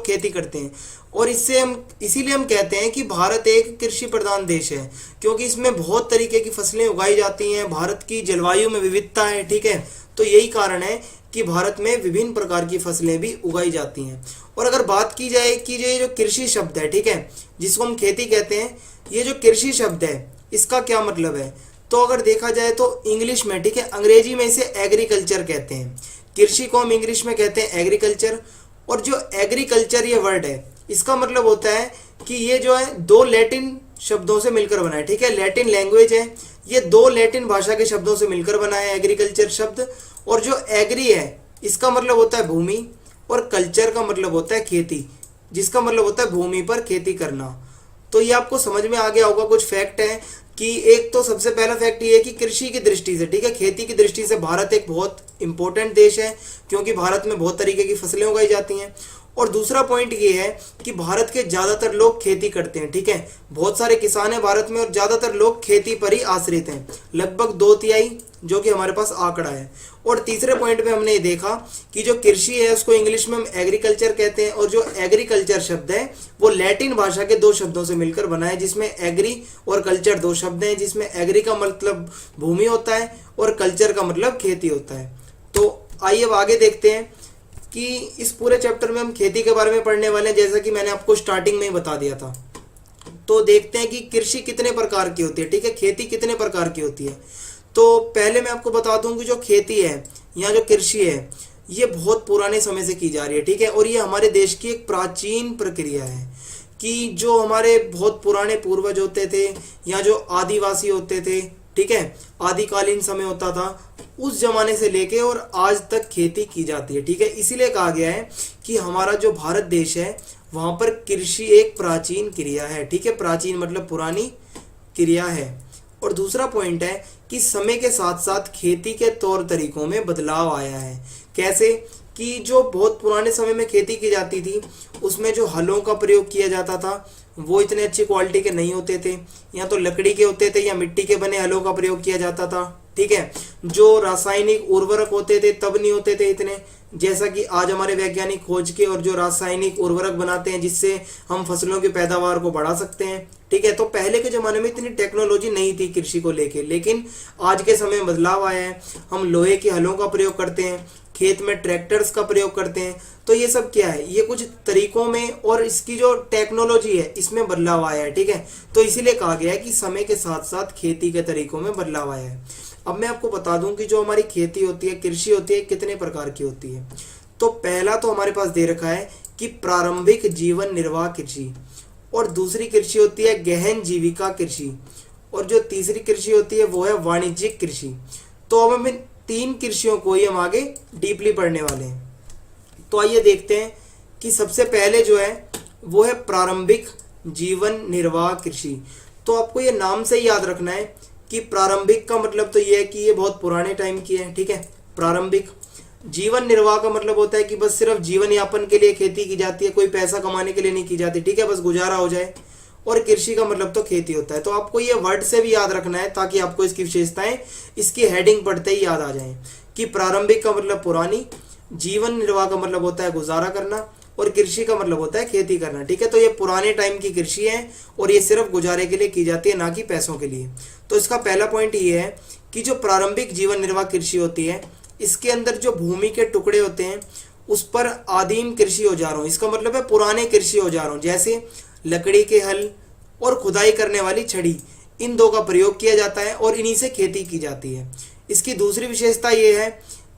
खेती करते हैं। और इससे हम इसीलिए हम कहते हैं कि भारत एक कृषि प्रधान देश है, क्योंकि इसमें बहुत तरीके की फसलें उगाई जाती हैं। भारत की जलवायु में विविधता है, ठीक है। तो यही कारण है कि भारत में विभिन्न प्रकार की फसलें भी उगाई जाती हैं। और अगर बात की जाए कि ये जो कृषि शब्द है, ठीक है, जिसको हम खेती कहते हैं, ये जो कृषि शब्द है इसका क्या मतलब है? तो अगर देखा जाए तो इंग्लिश में, ठीक है, अंग्रेजी में इसे एग्रीकल्चर कहते हैं। कृषि को हम इंग्लिश में कहते हैं एग्रीकल्चर। और जो एग्रीकल्चर ये वर्ड है, इसका मतलब होता है कि ये जो है दो लैटिन शब्दों से मिलकर बना है, ठीक है। लैटिन लैंग्वेज है, ये दो लैटिन भाषा के शब्दों से मिलकर बना है एग्रीकल्चर शब्द। और जो एग्री है इसका मतलब होता है भूमि, और कल्चर का मतलब होता है खेती, जिसका मतलब होता है भूमि पर खेती करना। तो ये आपको समझ में आ गया होगा। कुछ फैक्ट है कि एक तो सबसे पहला फैक्ट ये है कि कृषि की दृष्टि से, ठीक है, खेती की दृष्टि से भारत एक बहुत इंपॉर्टेंट देश है, क्योंकि भारत में बहुत तरीके की फसलें उगाई जाती हैं। और दूसरा पॉइंट ये है कि भारत के ज़्यादातर लोग खेती करते हैं, ठीक है। बहुत सारे किसान हैं भारत में और ज़्यादातर लोग खेती पर ही आश्रित हैं, लगभग 2/3, जो कि हमारे पास आंकड़ा है। और तीसरे पॉइंट पे हमने ये देखा कि जो कृषि है उसको इंग्लिश में हम एग्रीकल्चर कहते हैं, और जो एग्रीकल्चर शब्द है वो लैटिन भाषा के दो शब्दों से मिलकर बना है, जिसमें एग्री और कल्चर दो शब्द हैं, जिसमें एग्री का मतलब भूमि होता है और कल्चर का मतलब खेती होता है। तो आइए अब आगे देखते हैं कि इस पूरे चैप्टर में हम खेती के बारे में पढ़ने वाले हैं, जैसा कि मैंने आपको स्टार्टिंग में ही बता दिया था। तो देखते हैं कि कृषि कितने प्रकार की होती है, ठीक है, खेती कितने प्रकार की होती है। तो पहले मैं आपको बता दूं कि जो खेती है या जो कृषि है ये बहुत पुराने समय से की जा रही है, ठीक है। और ये हमारे देश की एक प्राचीन प्रक्रिया है कि जो हमारे बहुत पुराने पूर्वज होते थे या जो आदिवासी होते थे, ठीक है, आदिकालीन समय होता था, उस जमाने से लेके और आज तक खेती की जाती है, ठीक है। इसीलिए कहा गया है कि हमारा जो भारत देश है वहाँ पर कृषि एक प्राचीन क्रिया है, ठीक है। प्राचीन मतलब पुरानी क्रिया है। और दूसरा पॉइंट है कि समय के साथ साथ खेती के तौर तरीकों में बदलाव आया है। कैसे? कि जो बहुत पुराने समय में खेती की जाती थी उसमें जो हलों का प्रयोग किया जाता था वो इतने अच्छी क्वालिटी के नहीं होते थे, या तो लकड़ी के होते थे या मिट्टी के बने हलों का प्रयोग किया जाता था, ठीक है। जो रासायनिक उर्वरक होते थे तब नहीं होते थे इतने, जैसा कि आज हमारे वैज्ञानिक खोज के और जो रासायनिक उर्वरक बनाते हैं जिससे हम फसलों की पैदावार को बढ़ा सकते हैं, ठीक है। तो पहले के ज़माने में इतनी टेक्नोलॉजी नहीं थी कृषि को लेके, लेकिन आज के समय में बदलाव आया है। हम लोहे के हलों का प्रयोग करते हैं, खेत में ट्रैक्टर्स का प्रयोग करते हैं। तो ये सब क्या है? ये कुछ तरीकों में और इसकी जो टेक्नोलॉजी है इसमें बदलाव आया है, ठीक है। तो इसीलिए कहा गया है कि समय के साथ साथ खेती के तरीकों में बदलाव आया है। अब मैं आपको बता दूं कि जो हमारी खेती होती है, कृषि होती है, कितने प्रकार की होती है। तो पहला तो हमारे पास दे रखा है कि प्रारंभिक जीवन निर्वाह कृषि, और दूसरी कृषि होती है गहन जीविका कृषि, और जो तीसरी कृषि होती है वो है वाणिज्यिक कृषि। तो अब हम इन तीन कृषियों को ही हम आगे डीपली पढ़ने वाले हैं। तो आइए देखते हैं कि सबसे पहले जो है वो है प्रारंभिक जीवन निर्वाह कृषि। तो आपको ये नाम से ही याद रखना है कि प्रारंभिक का मतलब तो ये है कि ये बहुत पुराने टाइम की है, ठीक है, प्रारंभिक। जीवन निर्वाह का मतलब होता है कि बस सिर्फ जीवन यापन के लिए खेती की जाती है, कोई पैसा कमाने के लिए नहीं की जाती, ठीक है, बस गुजारा हो जाए। और कृषि का मतलब तो खेती होता है। तो आपको ये वर्ड से भी याद रखना है ताकि आपको इसकी विशेषताएं इसकी हेडिंग पढ़ते ही याद आ जाएं कि प्रारंभिक का मतलब पुरानी, जीवन निर्वाह का मतलब होता है गुजारा करना, और कृषि का मतलब होता है खेती करना, ठीक है। तो ये पुराने टाइम की कृषि है और ये सिर्फ गुजारे के लिए की जाती है, ना कि पैसों के लिए। तो इसका पहला पॉइंट ये है कि जो प्रारंभिक जीवन निर्वाह कृषि होती है इसके अंदर जो भूमि के टुकड़े होते हैं उस पर आदिम कृषि औजारों, इसका मतलब है पुराने कृषि औजारों, जैसे लकड़ी के हल और खुदाई करने वाली छड़ी, इन दो का प्रयोग किया जाता है और इन्हीं से खेती की जाती है। इसकी दूसरी विशेषता ये है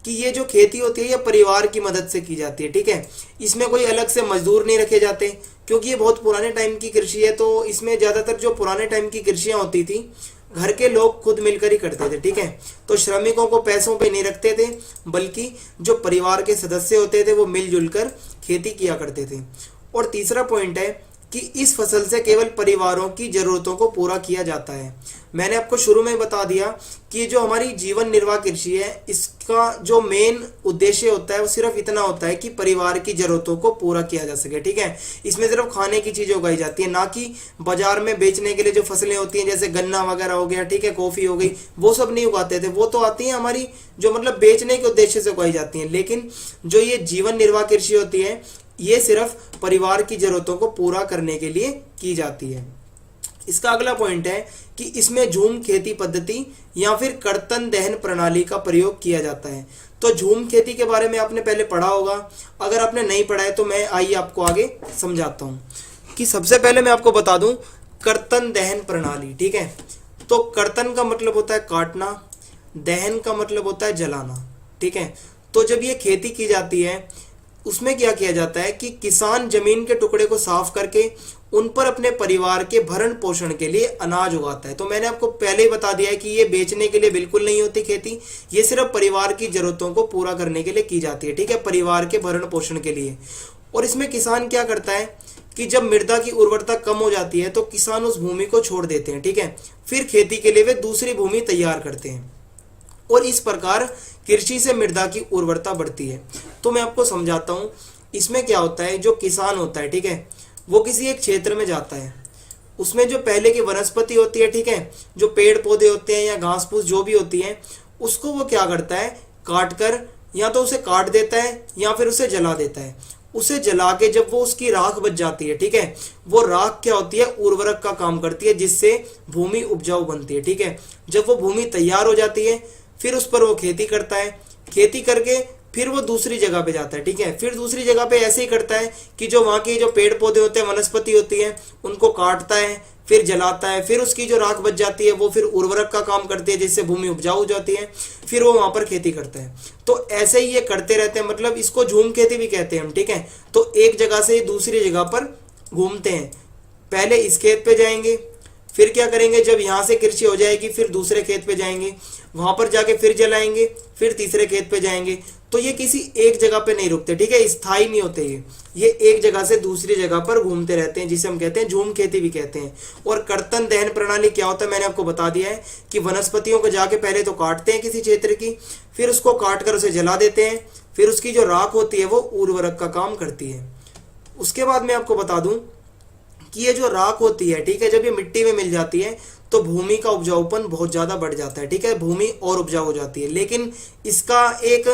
कि ये जो खेती होती है ये परिवार की मदद से की जाती है, ठीक है। इसमें कोई अलग से मजदूर नहीं रखे जाते, क्योंकि ये बहुत पुराने टाइम की कृषि है। तो इसमें ज़्यादातर जो पुराने टाइम की कृषियाँ होती थी घर के लोग खुद मिलकर ही करते थे, ठीक है। तो श्रमिकों को पैसों पे नहीं रखते थे, बल्कि जो परिवार के सदस्य होते थे वो मिलजुल कर खेती किया करते थे। और तीसरा पॉइंट है कि इस फसल से केवल परिवारों की जरूरतों को पूरा किया जाता है। मैंने आपको शुरू में बता दिया कि जो हमारी जीवन निर्वाह कृषि है इसका जो मेन उद्देश्य होता है वो सिर्फ इतना होता है कि परिवार की जरूरतों को पूरा किया जा सके, ठीक है। इसमें सिर्फ खाने की चीज़ें उगाई जाती है, ना कि बाजार में बेचने के लिए जो फसलें होती हैं जैसे गन्ना वगैरह हो गया, ठीक है, कॉफ़ी हो गई, वो सब नहीं उगाते थे। वो तो आती हैं हमारी जो मतलब बेचने के उद्देश्य से उगाई जाती हैं। लेकिन जो ये जीवन निर्वाह कृषि होती है ये सिर्फ परिवार की जरूरतों को पूरा करने के लिए की जाती है। इसका अगला पॉइंट है कि इसमें झूम खेती पद्धति या फिर कर्तन दहन प्रणाली का प्रयोग किया जाता है। तो झूम खेती के बारे में आपने पहले पढ़ा होगा, अगर आपने नहीं पढ़ा है तो मैं आइए आपको आगे समझाता हूँ। कि सबसे पहले मैं आपको बता दूं कर्तन दहन प्रणाली, ठीक है। तो कर्तन का मतलब होता है काटना, दहन का मतलब होता है जलाना, ठीक है। तो जब ये खेती की जाती है उसमें क्या किया जाता है कि किसान जमीन के टुकड़े को साफ करके उन पर अपने परिवार के भरण पोषण के लिए अनाज उगाता है। तो मैंने आपको पहले ही बता दिया है कि ये बेचने के लिए बिल्कुल नहीं होती खेती, ये सिर्फ परिवार की जरूरतों को पूरा करने के लिए की जाती है, ठीक है, परिवार के भरण पोषण के लिए। और इसमें किसान क्या करता है कि जब मृदा की उर्वरता कम हो जाती है तो किसान उस भूमि को छोड़ देते हैं, ठीक है, फिर खेती के लिए वे दूसरी भूमि तैयार करते हैं और इस प्रकार कृषि से मृदा की उर्वरता बढ़ती है। तो मैं आपको समझाता हूँ इसमें क्या होता है। जो किसान होता है, ठीक है, वो किसी एक क्षेत्र में जाता है, उसमें जो पहले की वनस्पति होती है, ठीक है, जो पेड़ पौधे होते हैं या घास फूस जो भी होती है, उसको वो क्या करता है काट कर या तो उसे काट देता है या फिर उसे जला देता है। उसे जला के जब वो उसकी राख बच जाती है, ठीक है, वो राख क्या होती है उर्वरक का काम करती है जिससे भूमि उपजाऊ बनती है, ठीक है। जब वो भूमि तैयार हो जाती है फिर उस पर वो खेती करता है, खेती करके फिर वो दूसरी जगह पे जाता है, ठीक है, फिर दूसरी जगह पे ऐसे ही करता है कि जो वहाँ के जो पेड़ पौधे होते हैं वनस्पति होती है उनको काटता है, फिर जलाता है, फिर उसकी जो राख बच जाती है वो फिर उर्वरक का काम करती है जिससे भूमि उपजाऊ हो जाती है, फिर वो वहां पर खेती करता है। तो ऐसे ही ये करते रहते हैं, मतलब इसको झूम खेती भी कहते हैं हम, ठीक है। तो एक जगह से दूसरी जगह पर घूमते हैं, पहले इस खेत पे जाएंगे, फिर क्या करेंगे जब यहाँ से कृषि हो जाएगी फिर दूसरे खेत पे जाएंगे, वहां पर जाके फिर जलाएंगे, फिर तीसरे खेत पे जाएंगे। तो ये किसी एक जगह पे नहीं रुकते, ठीक है, स्थायी नहीं होते ये एक जगह से दूसरी जगह पर घूमते रहते हैं जिसे हम कहते हैं झूम खेती भी कहते हैं। और कर्तन दहन प्रणाली क्या होता है मैंने आपको बता दिया है कि वनस्पतियों को जाके पहले तो काटते हैं किसी क्षेत्र की, फिर उसको काट कर उसे जला देते हैं, फिर उसकी जो राख होती है वो उर्वरक का काम करती है। उसके बाद मैं आपको बता दूं कि ये जो राख होती है, ठीक है, जब ये मिट्टी में मिल जाती है तो भूमि का उपजाऊपन बहुत ज़्यादा बढ़ जाता है, ठीक है, भूमि और उपजाऊ हो जाती है। लेकिन इसका एक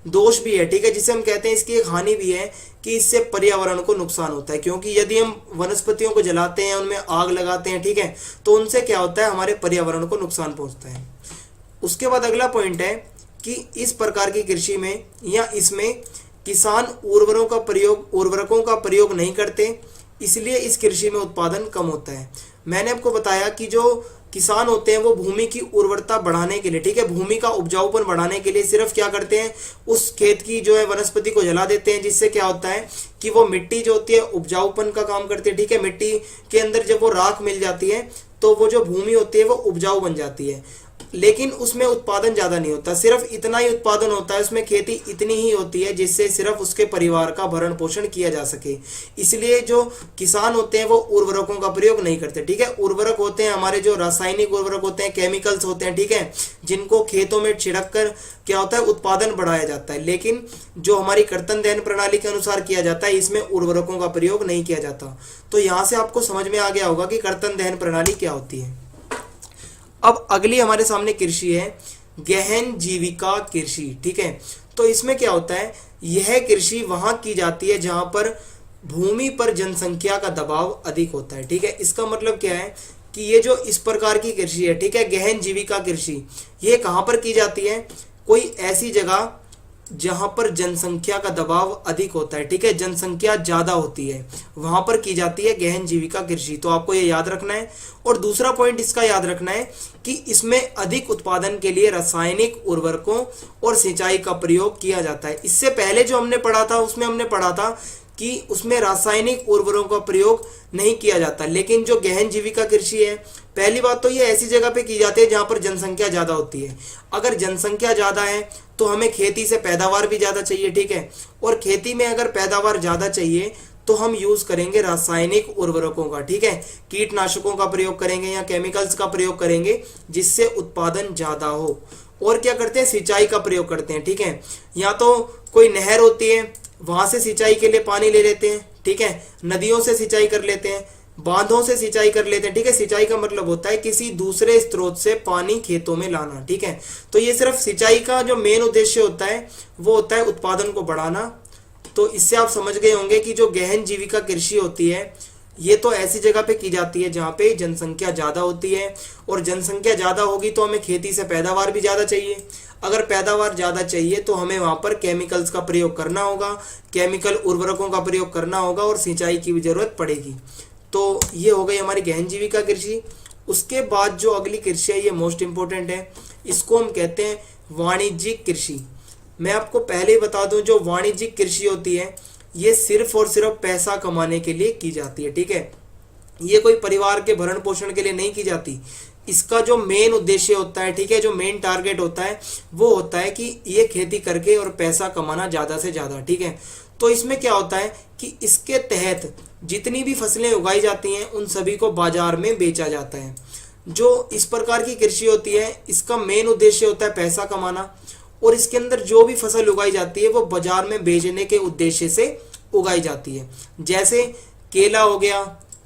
दोष भी है, ठीक है, जिसे हम कहते हैं इसकी एक हानि भी है कि इससे पर्यावरण को नुकसान होता है, क्योंकि यदि हम वनस्पतियों को जलाते हैं उनमें आग लगाते हैं, ठीक है, तो उनसे क्या होता है हमारे पर्यावरण को नुकसान पहुँचता है। उसके बाद अगला पॉइंट है कि इस प्रकार की कृषि में या इसमें किसान उर्वरकों का प्रयोग नहीं करते, इसलिए इस कृषि में उत्पादन कम होता है। मैंने आपको बताया कि जो किसान होते हैं वो भूमि की उर्वरता बढ़ाने के लिए, ठीक है, भूमि का उपजाऊपन बढ़ाने के लिए सिर्फ क्या करते हैं उस खेत की जो है वनस्पति को जला देते हैं, जिससे क्या होता है कि वो मिट्टी जो होती है उपजाऊपन का काम करती है, ठीक है, मिट्टी के अंदर जब वो राख मिल जाती है तो वो जो भूमि होती है वो उपजाऊ बन जाती है। लेकिन उसमें उत्पादन ज़्यादा नहीं होता, सिर्फ इतना ही उत्पादन होता है, उसमें खेती इतनी ही होती है जिससे सिर्फ उसके परिवार का भरण पोषण किया जा सके। इसलिए जो किसान होते हैं वो उर्वरकों का प्रयोग नहीं करते, ठीक है। उर्वरक होते हैं हमारे जो रासायनिक उर्वरक होते हैं, केमिकल्स होते हैं, ठीक है, जिनको खेतों में छिड़क कर क्या होता है उत्पादन बढ़ाया जाता है। लेकिन जो हमारी कर्तन दहन प्रणाली के अनुसार किया जाता है इसमें उर्वरकों का प्रयोग नहीं किया जाता। तो यहाँ से आपको समझ में आ गया होगा कि कर्तन दहन प्रणाली क्या होती है। अब अगली हमारे सामने कृषि है गहन जीविका कृषि, ठीक है। तो इसमें क्या होता है, यह कृषि वहां की जाती है जहां पर भूमि पर जनसंख्या का दबाव अधिक होता है, ठीक है। इसका मतलब क्या है कि ये जो इस प्रकार की कृषि है, ठीक है, गहन जीविका कृषि, ये कहां पर की जाती है, कोई ऐसी जगह जहां पर जनसंख्या का दबाव अधिक होता है, ठीक है, जनसंख्या ज्यादा होती है, वहां पर की जाती है गहन जीविका कृषि। तो आपको ये याद रखना है। और दूसरा पॉइंट इसका याद रखना है कि इसमें अधिक उत्पादन के लिए रासायनिक उर्वरकों और सिंचाई का प्रयोग किया जाता है। इससे पहले जो हमने पढ़ा था उसमें हमने पढ़ा था कि उसमें रासायनिक उर्वरकों का प्रयोग नहीं किया जाता। लेकिन जो गहन जीविका कृषि है, पहली बात तो ये ऐसी जगह पे की जाती है जहां पर जनसंख्या ज्यादा होती है। अगर जनसंख्या ज्यादा है तो हमें खेती से पैदावार भी ज्यादा चाहिए, ठीक है, और खेती में अगर पैदावार ज्यादा चाहिए तो हम यूज करेंगे रासायनिक उर्वरकों का, ठीक है, कीटनाशकों का प्रयोग करेंगे या केमिकल्स का प्रयोग करेंगे जिससे उत्पादन ज्यादा हो। और क्या करते हैं, सिंचाई का प्रयोग करते हैं, ठीक है, या तो कोई नहर होती है वहां से सिंचाई के लिए पानी ले लेते हैं, ठीक है, नदियों से सिंचाई कर लेते हैं, बांधों से सिंचाई कर लेते हैं, ठीक है। सिंचाई का मतलब होता है किसी दूसरे स्रोत से पानी खेतों में लाना, ठीक है। तो ये सिर्फ सिंचाई का जो मेन उद्देश्य होता है वो होता है उत्पादन को बढ़ाना, तो इससे आप समझ गए होंगे कि जो गहन जीविका कृषि होती है ये तो ऐसी जगह पे की जाती है जहाँ पे जनसंख्या ज़्यादा होती है, और जनसंख्या ज़्यादा होगी तो हमें खेती से पैदावार भी ज़्यादा चाहिए। अगर पैदावार ज़्यादा चाहिए तो हमें वहाँ पर केमिकल्स का प्रयोग करना होगा, केमिकल उर्वरकों का प्रयोग करना होगा, और सिंचाई की भी ज़रूरत पड़ेगी। तो ये हो गई हमारी गहन जीविका कृषि। उसके बाद जो अगली कृषि है ये मोस्ट इम्पोर्टेंट है, इसको हम कहते हैं वाणिज्यिक कृषि। मैं आपको पहले ही बता दूं, जो वाणिज्यिक कृषि होती है ये सिर्फ और सिर्फ पैसा कमाने के लिए की जाती है, ठीक है। ये कोई परिवार के भरण पोषण के लिए नहीं की जाती। इसका जो मेन उद्देश्य होता है, ठीक है, जो मेन टारगेट होता है वो होता है कि ये खेती करके और पैसा कमाना ज़्यादा से ज़्यादा, ठीक है। तो इसमें क्या होता है कि इसके तहत जितनी भी फसलें उगाई जाती हैं उन सभी को बाजार में बेचा जाता है। जो इस प्रकार की कृषि होती है इसका मेन उद्देश्य होता है पैसा कमाना, और इसके अंदर जो भी फसल उगाई जाती है वो बाजार में बेचने के उद्देश्य से उगाई जाती है। जैसे केला हो गया,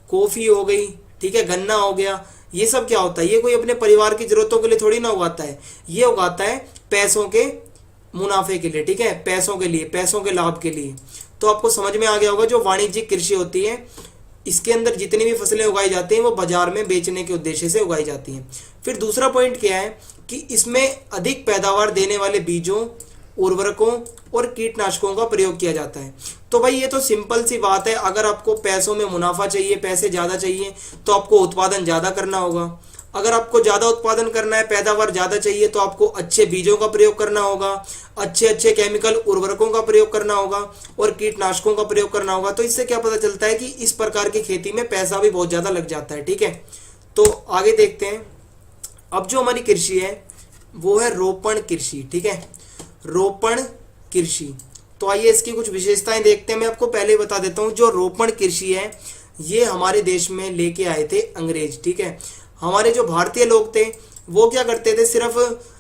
कॉफ़ी हो गई, ठीक है, गन्ना हो गया, ये सब क्या होता है, ये कोई अपने परिवार की ज़रूरतों के लिए थोड़ी ना उगाता है, ये उगाता है पैसों के मुनाफे के लिए, ठीक है, पैसों के लिए, पैसों के लाभ के लिए। तो आपको समझ में आ गया होगा जो वाणिज्यिक कृषि होती है इसके अंदर जितनी भी फसलें उगाई जाती हैं वो बाजार में बेचने के उद्देश्य से उगाई जाती हैं। फिर दूसरा पॉइंट क्या है कि इसमें अधिक पैदावार देने वाले बीजों, उर्वरकों और कीटनाशकों का प्रयोग किया जाता है। तो भाई ये तो सिंपल सी बात है, अगर आपको पैसों में मुनाफा चाहिए, पैसे ज़्यादा चाहिए तो आपको उत्पादन ज़्यादा करना होगा। अगर आपको ज़्यादा उत्पादन करना है, पैदावार ज़्यादा चाहिए तो आपको अच्छे बीजों का प्रयोग करना होगा, अच्छे अच्छे केमिकल उर्वरकों का प्रयोग करना होगा और कीटनाशकों का प्रयोग करना होगा। तो इससे क्या पता चलता है कि इस प्रकार की खेती में पैसा भी बहुत ज़्यादा लग जाता है, ठीक है। तो आगे देखते हैं। अब जो हमारी कृषि है वो है रोपण कृषि, ठीक है, रोपण कृषि। तो आइए इसकी कुछ विशेषताएं देखते हैं। मैं आपको पहले ही बता देता हूँ, जो रोपण कृषि है ये हमारे देश में लेके आए थे अंग्रेज, ठीक है। हमारे जो भारतीय लोग थे वो क्या करते थे, सिर्फ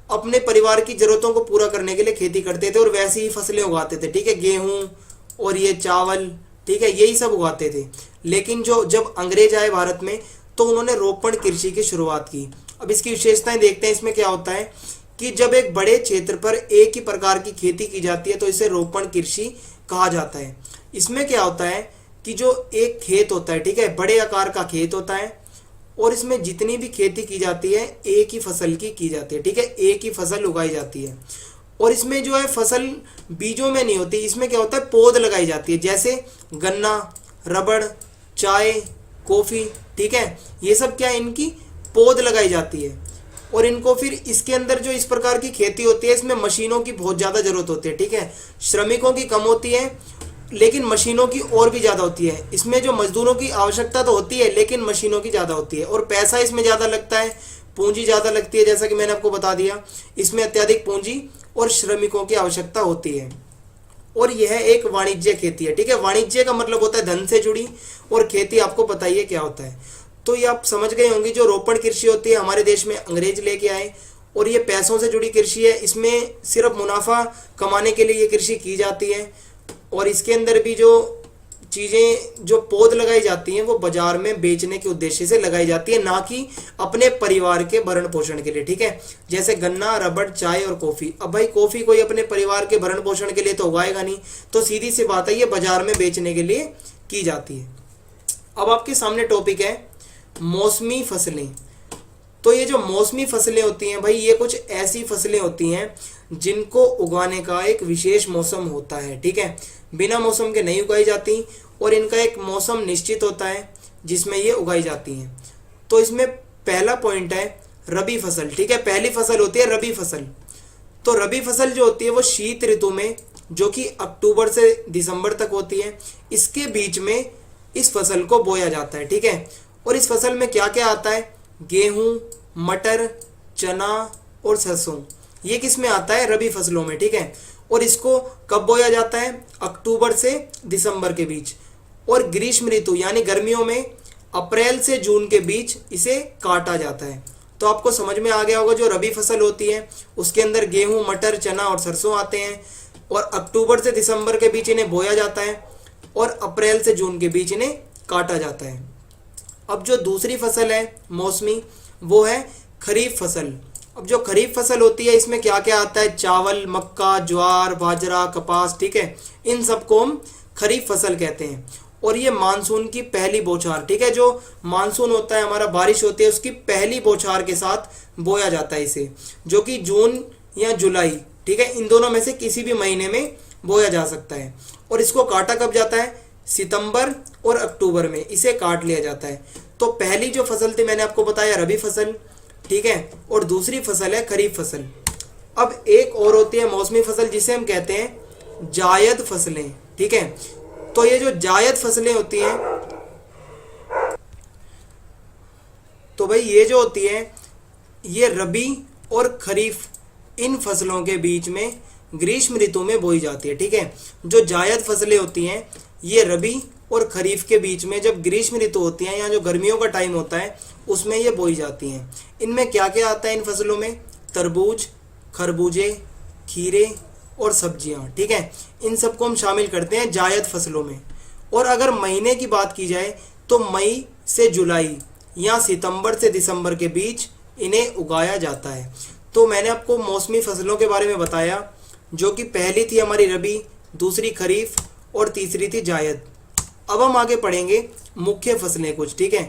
अपने परिवार की जरूरतों को पूरा करने के लिए खेती करते थे और वैसी ही फसलें उगाते थे, ठीक है, गेहूं और ये चावल, ठीक है, यही सब उगाते थे। लेकिन जो जब अंग्रेज आए भारत में तो उन्होंने रोपण कृषि की शुरुआत की। अब इसकी विशेषताएं देखते हैं। इसमें क्या होता है कि जब एक बड़े क्षेत्र पर एक ही प्रकार की खेती की जाती है तो इसे रोपण कृषि कहा जाता है। इसमें क्या होता है कि जो एक खेत होता है, ठीक है, बड़े आकार का खेत होता है और इसमें जितनी भी खेती की जाती है एक ही फसल की जाती है, ठीक है, एक ही फसल उगाई जाती है। और इसमें जो है फसल बीजों में नहीं होती, इसमें क्या होता है पौध लगाई जाती है, जैसे गन्ना, रबड़, चाय, कॉफ़ी, ठीक है, ये सब क्या है इनकी पौध लगाई जाती है। और इनको फिर इसके अंदर जो इस प्रकार की खेती होती है इसमें मशीनों की बहुत ज़्यादा ज़रूरत होती है, ठीक है, श्रमिकों की कम होती है लेकिन मशीनों की और भी ज़्यादा होती है। इसमें जो मजदूरों की आवश्यकता तो होती है लेकिन मशीनों की ज़्यादा होती है, और पैसा इसमें ज़्यादा लगता है, पूंजी ज़्यादा लगती है, जैसा कि मैंने आपको बता दिया, इसमें अत्यधिक पूंजी और श्रमिकों की आवश्यकता होती है। और यह एक वाणिज्य खेती है, ठीक है, वाणिज्य का मतलब होता है धन से जुड़ी, और खेती आपको पता ही है क्या होता है। तो ये आप समझ गए होंगे जो रोपण कृषि होती है हमारे देश में अंग्रेज लेके आए, और ये पैसों से जुड़ी कृषि है, इसमें सिर्फ मुनाफा कमाने के लिए ये कृषि की जाती है। और इसके अंदर भी जो चीज़ें, जो पौध लगाई जाती हैं वो बाजार में बेचने के उद्देश्य से लगाई जाती है, ना कि अपने परिवार के भरण पोषण के लिए, ठीक है, जैसे गन्ना, रबड़, चाय और कॉफ़ी। अब भाई कॉफ़ी कोई अपने परिवार के भरण पोषण के लिए तो उगाएगा नहीं, तो सीधी सी बात है ये बाजार में बेचने के लिए की जाती है। अब आपके सामने टॉपिक है मौसमी फसलें। तो ये जो मौसमी फसलें होती हैं भाई, ये कुछ ऐसी फसलें होती हैं जिनको उगाने का एक विशेष मौसम होता है, ठीक है, बिना मौसम के नहीं उगाई जाती, और इनका एक मौसम निश्चित होता है जिसमें ये उगाई जाती हैं। तो इसमें पहला पॉइंट है रबी फसल, ठीक है, पहली फसल होती है रबी फसल। तो रबी फसल जो होती है वो शीत ऋतु में, जो कि अक्टूबर से दिसंबर तक होती है, इसके बीच में इस फसल को बोया जाता है, ठीक है। और इस फसल में क्या क्या आता है, गेहूं, मटर, चना और सरसों, ये किस में आता है, रबी फसलों में, ठीक है। और इसको कब बोया जाता है, अक्टूबर से दिसंबर के बीच। और ग्रीष्म ऋतु यानी गर्मियों में अप्रैल से जून के बीच इसे काटा जाता है। तो आपको समझ में आ गया होगा जो रबी फसल होती है उसके अंदर गेहूं, मटर, चना और सरसों आते हैं, और अक्टूबर से दिसंबर के बीच इन्हें बोया जाता है और अप्रैल से जून के बीच इन्हें काटा जाता है। अब जो दूसरी फसल है मौसमी, वो है खरीफ फसल। अब जो खरीफ फसल होती है इसमें क्या क्या आता है, चावल, मक्का, ज्वार, बाजरा, कपास, ठीक है, इन सबको हम खरीफ फसल कहते हैं। और ये मानसून की पहली बौछार, ठीक है, जो मानसून होता है हमारा, बारिश होती है, उसकी पहली बौछार के साथ बोया जाता है इसे, जो कि जून या जुलाई, ठीक है, इन दोनों में से किसी भी महीने में बोया जा सकता है। और इसको काटा कब जाता है, सितंबर और अक्टूबर में इसे काट लिया जाता है। तो पहली जो फसल थी मैंने आपको बताया रबी फसल, ठीक है, और दूसरी फसल है खरीफ फसल। अब एक और होती है मौसमी फसल जिसे हम कहते हैं जायद फसलें, ठीक है। तो ये जो जायद फसलें होती हैं, तो भाई ये जो होती है ये रबी और खरीफ इन फसलों के बीच में ग्रीष्म ऋतु में बोई जाती है, ठीक है। जो जायद फसलें होती हैं ये रबी और खरीफ के बीच में जब ग्रीष्म ऋतु होती है या जो गर्मियों का टाइम होता है उसमें ये बोई जाती हैं। इनमें क्या क्या आता है इन फसलों में, तरबूज, खरबूजे, खीरे और सब्जियां, ठीक है, इन सबको हम शामिल करते हैं जायद फसलों में। और अगर महीने की बात की जाए तो मई से जुलाई या सितंबर से दिसंबर के बीच इन्हें उगाया जाता है। तो मैंने आपको मौसमी फसलों के बारे में बताया, जो कि पहली थी हमारी रबी, दूसरी खरीफ और तीसरी थी जायद। अब हम आगे पढ़ेंगे मुख्य फसलें कुछ, ठीक है।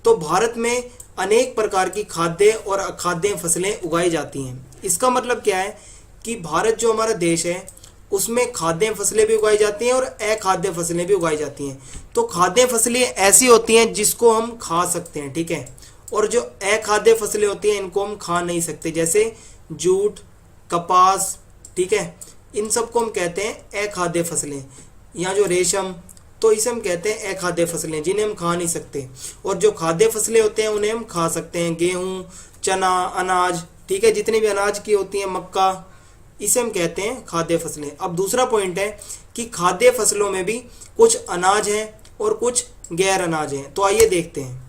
तो भारत में अनेक प्रकार की खाद्य और अखाद्य फसलें उगाई जाती हैं। इसका मतलब क्या है कि भारत जो हमारा देश है उसमें खाद्य फसलें भी उगाई जाती हैं और अखाद्य फसलें भी उगाई जाती हैं। तो खाद्य फसलें ऐसी होती हैं जिसको हम खा सकते हैं, ठीक है, और जो अखाद्य फसलें होती हैं इनको हम खा नहीं सकते, जैसे जूट, कपास, ठीक है, इन सबको हम कहते हैं अखाद्य फसलें। या जो रेशम, तो इसे हम कहते हैं अखाद्य फसलें जिन्हें हम खा नहीं सकते। और जो खाद्य फसलें होते हैं उन्हें हम खा सकते हैं, गेहूँ, चना, अनाज, ठीक है, जितनी भी अनाज की होती हैं, मक्का, इसे हम कहते हैं खाद्य फसलें। अब दूसरा पॉइंट है कि खाद्य फसलों में भी कुछ अनाज हैं और कुछ गैर अनाज हैं। तो आइए देखते हैं।